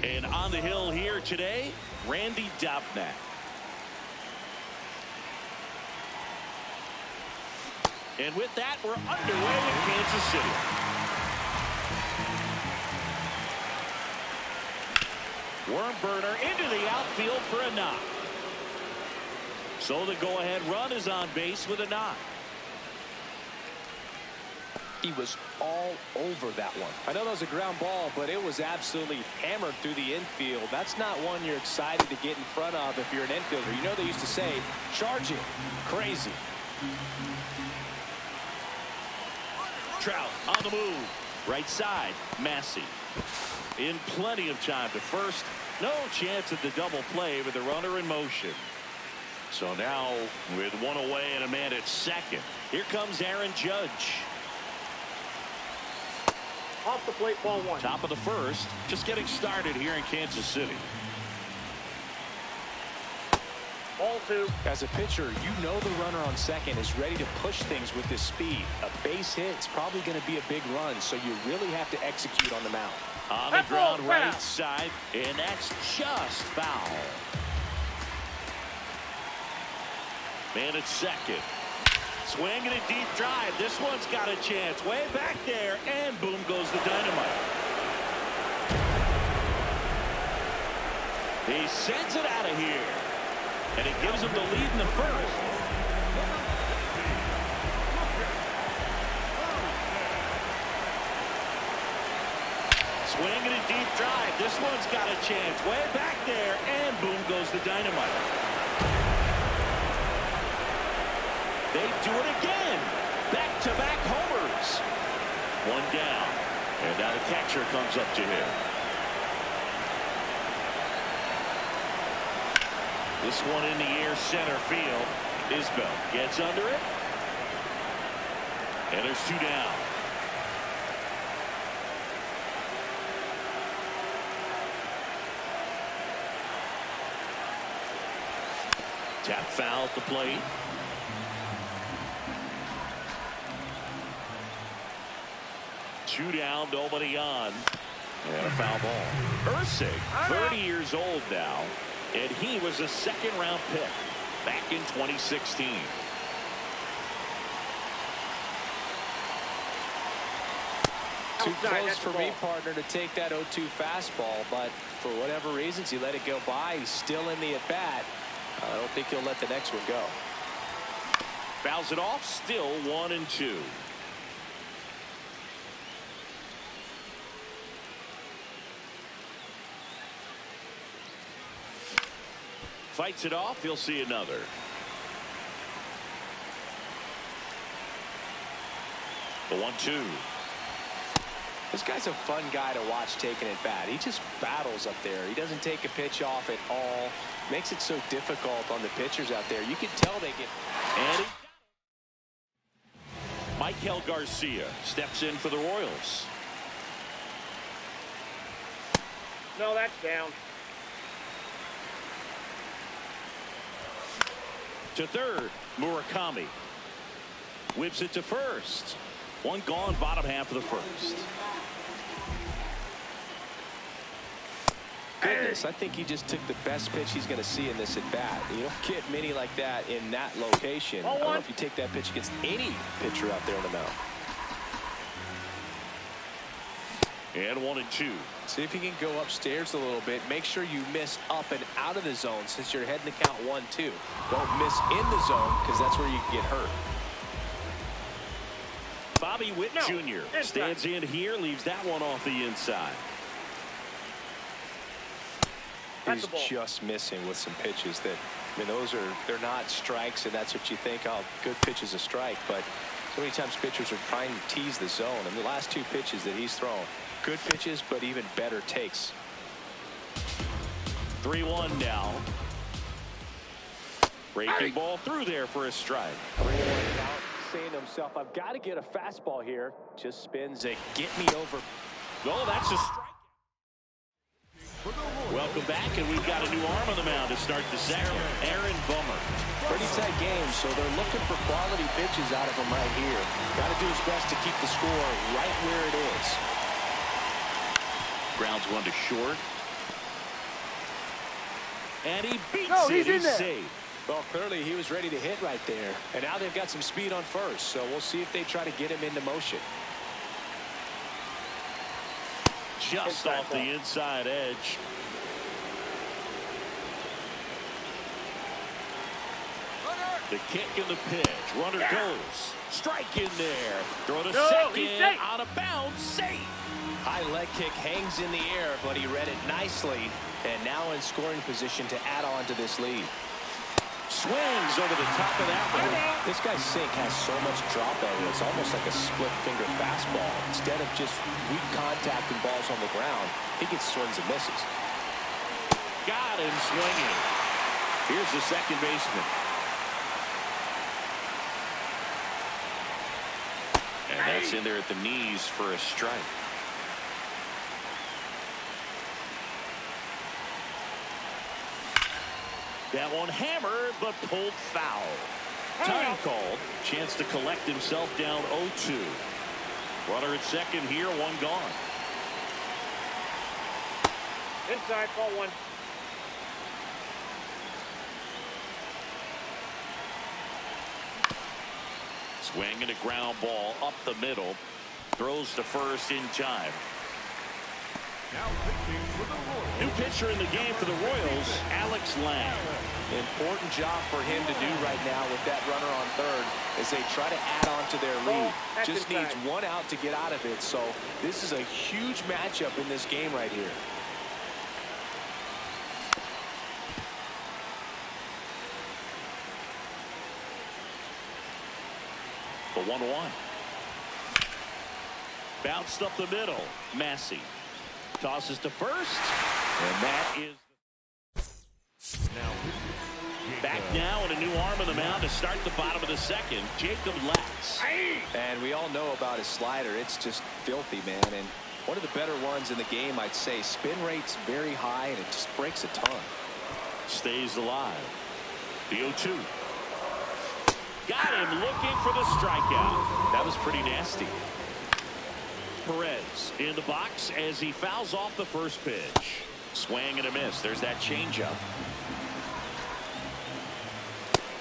And on the hill here today, Randy Dobnak. And with that, we're underway in Kansas City. Worm burner into the outfield for a knock. So the go-ahead run is on base with a knock. He was all over that one. I know that was a ground ball, but it was absolutely hammered through the infield. That's not one you're excited to get in front of if you're an infielder. You know they used to say, charge it. Crazy. Trout on the move. Right side, Massey. In plenty of time to first. No chance at the double play with the runner in motion. So now with one away and a man at second, here comes Aaron Judge. Off the plate, ball one. Top of the first, just getting started here in Kansas City. Ball two. As a pitcher, you know the runner on second is ready to push things with his speed. A base hit is probably going to be a big run, so you really have to execute on the mound. On the ground right side, and that's just foul. Man at second. Swinging a deep drive. This one's got a chance. Way back there, and boom goes the dynamite. He sends it out of here. And it gives him the lead in the first. Swinging a deep drive. This one's got a chance. Way back there, and boom goes the dynamite. They do it again. Back-to-back homers. One down. And now the catcher comes up to him. This one in the air, center field. Isbell gets under it. And there's two down. Tap foul at the plate. Two down, nobody on. And a foul ball. Ursig, 30 years old now, and he was a second-round pick back in 2016. Too close for me, partner, to take that 0-2 fastball, but for whatever reasons, he let it go by. He's still in the at-bat. I don't think he'll let the next one go. Fouls it off, still 1-2. Fights it off. He'll see another. The 1-2. This guy's a fun guy to watch taking it bat. He just battles up there. He doesn't take a pitch off at all. Makes it so difficult on the pitchers out there. You can tell they get. And Michael Garcia steps in for the Royals. No, that's down. To third, Murakami whips it to first. One gone, bottom half of the first. Goodness, I think he just took the best pitch he's going to see in this at bat. You don't get many like that in that location. I don't know if you take that pitch against any pitcher out there on the mound. And 1-2. See if you can go upstairs a little bit. Make sure you miss up and out of the zone since you're heading to count 1-2. Don't miss in the zone because that's where you can get hurt. Bobby Witt Jr. stands in here, leaves that one off the inside. He's just missing with some pitches that, I mean, they're not strikes, and that's what you think, oh, good pitch is a strike. But so many times pitchers are trying to tease the zone. And the last two pitches that he's thrown, good pitches, but even better takes. 3-1 now. Breaking ball through there for a strike. 3-1 count, saying to himself, I've got to get a fastball here. Just spins a get me over. Oh, that's a strike. Welcome back, and we've got a new arm on the mound to start the second. Aaron Bummer. Pretty tight game, so they're looking for quality pitches out of him right here. Got to do his best to keep the score right where it is. Grounds one to short. And he beats it. He's safe. Well, clearly he was ready to hit right there. And now they've got some speed on first, so we'll see if they try to get him into motion. Just off the inside edge. The kick and the pitch. Runner goes. Strike in there. Throw to second. Out of bounds. Safe. High leg kick hangs in the air, but he read it nicely. And now in scoring position to add on to this lead. Swings over the top of that one. This guy's sink has so much drop at it. It's almost like a split finger fastball. Instead of just weak contact and balls on the ground, he gets swings and misses. Got him swinging. Here's the second baseman. And that's in there at the knees for a strike. That one hammered, but pulled foul. Time called. Chance to collect himself down 0-2. Runner at second here, one gone. Inside, ball one. Swing and a ground ball up the middle. Throws to first in time. Now pitching for the Royals. New pitcher in the game for the Royals, Alex Lang. Important job for him to do right now with that runner on third as they try to add on to their lead. Just needs one out to get out of it. So this is a huge matchup in this game right here. The 1-1. Bounced up the middle. Massey tosses to first, and that is back now, and a new arm on the mound to start the bottom of the second. Jacob Latz. And we all know about his slider. It's just filthy, man. And one of the better ones in the game, I'd say. Spin rate's very high, and it just breaks a ton. Stays alive. The 0-2. Got him looking for the strikeout. That was pretty nasty. Perez in the box as he fouls off the first pitch. Swing and a miss. There's that changeup.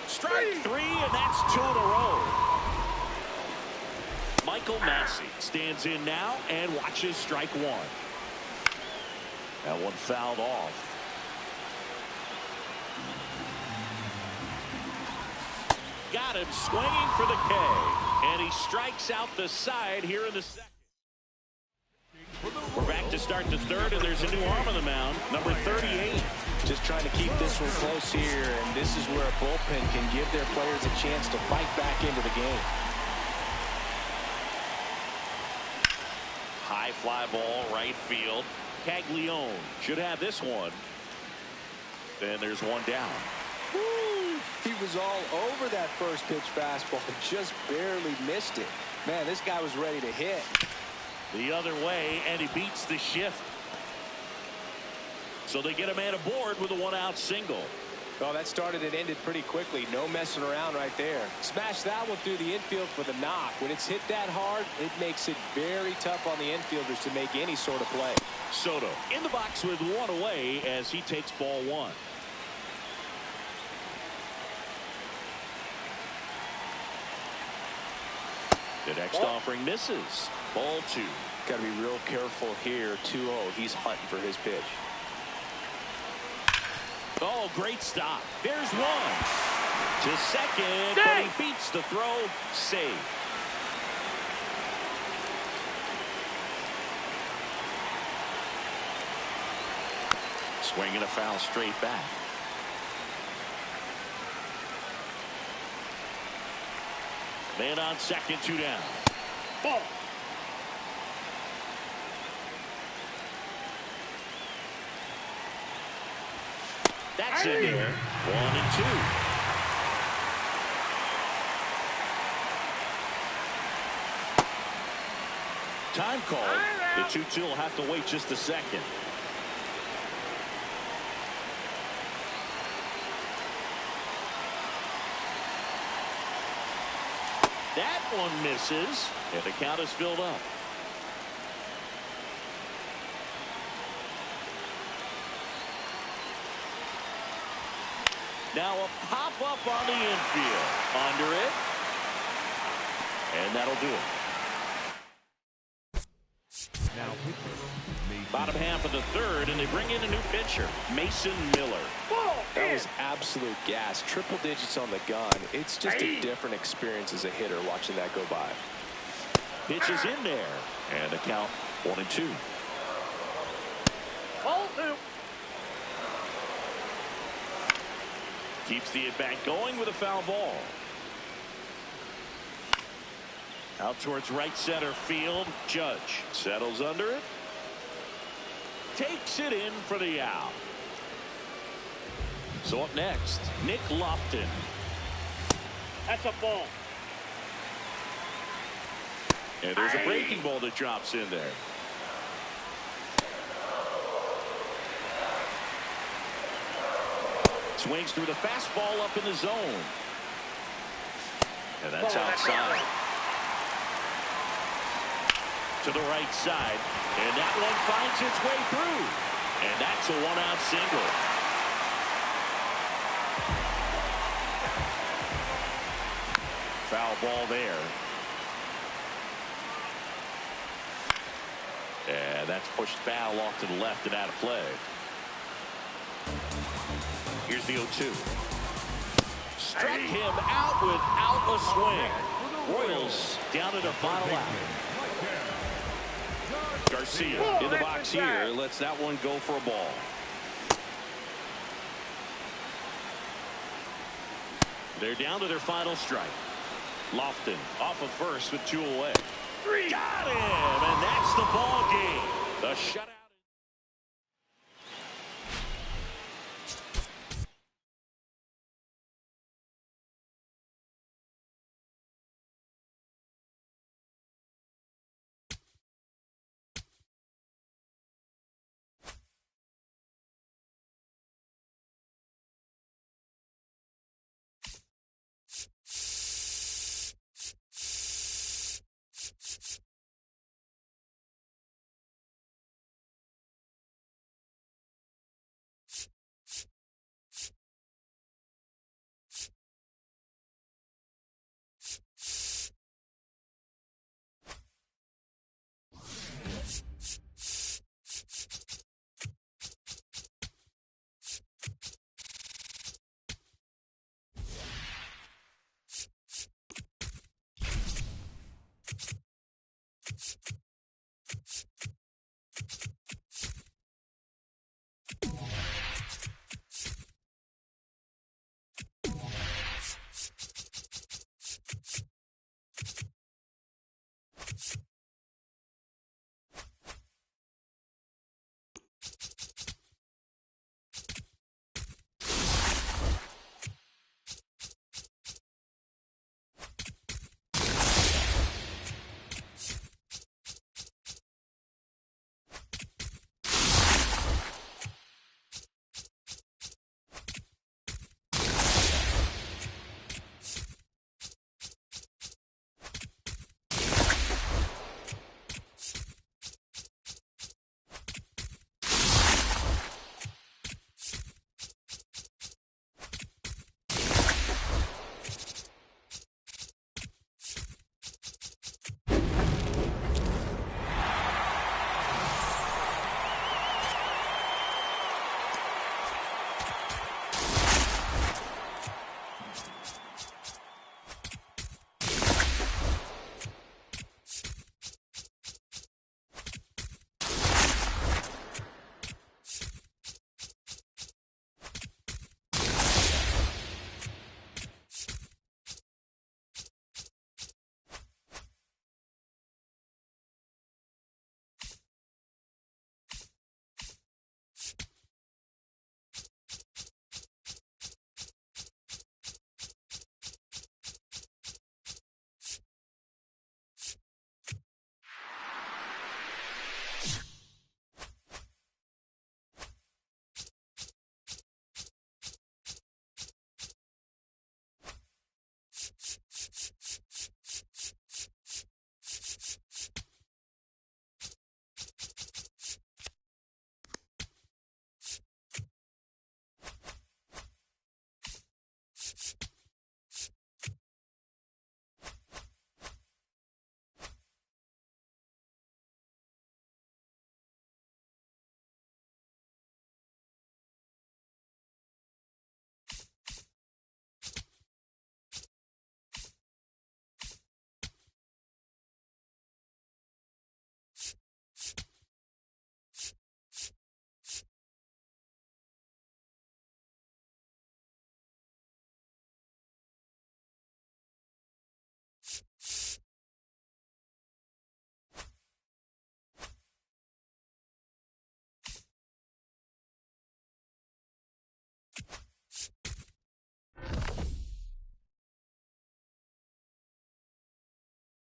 Strike three, and that's 2 in a row. Michael Massey stands in now and watches strike one. That one fouled off. Got him swinging for the K, and he strikes out the side here in the second. We're back to start the third, and there's a new arm on the mound, number 38. Just trying to keep this one close here, and this is where a bullpen can give their players a chance to fight back into the game. High fly ball, right field. Caglione should have this one. And there's one down. Woo! He was all over that first pitch fastball, just barely missed it. Man, this guy was ready to hit. The other way, and he beats the shift. So they get a man aboard with a one-out single. Oh, that started and ended pretty quickly. No messing around right there. Smash that one through the infield for the knock. When it's hit that hard, it makes it very tough on the infielders to make any sort of play. Soto in the box with one away as he takes ball one. The next offering misses. Ball two. Got to be real careful here. 2-0. He's hunting for his pitch. Oh, great stop. There's one. To second, but he beats the throw. Save. Swinging a foul straight back. Man on second, 2 down. Ball. That's in there. 1-2. Time called. The 2-2 will have to wait just a second. That one misses, and the count is filled up. Now a pop-up on the infield. Under it. And that'll do it. Now pitching. Bottom half of the third, and they bring in a new pitcher, Mason Miller. Ball. That was absolute gas. Triple digits on the gun. It's just a different experience as a hitter watching that go by. Pitch is in there. And the count 1-2. Ball 2. Keeps the at-bat going with a foul ball. Out towards right center field. Judge settles under it. Takes it in for the out. So up next, Nick Lofton. That's a ball. And there's a breaking ball that drops in there. Swings through the fastball up in the zone. And that's outside. To the right side. And that one finds its way through. And that's a one-out single. Foul ball there. And that's pushed foul off to the left and out of play. Here's the 0-2. Struck him out without a swing. Royals down to their final out. Garcia in the box here. Lets that one go for a ball. They're down to their final strike. Lofton off of first with 2 away. Got him, and that's the ball game. The shutout.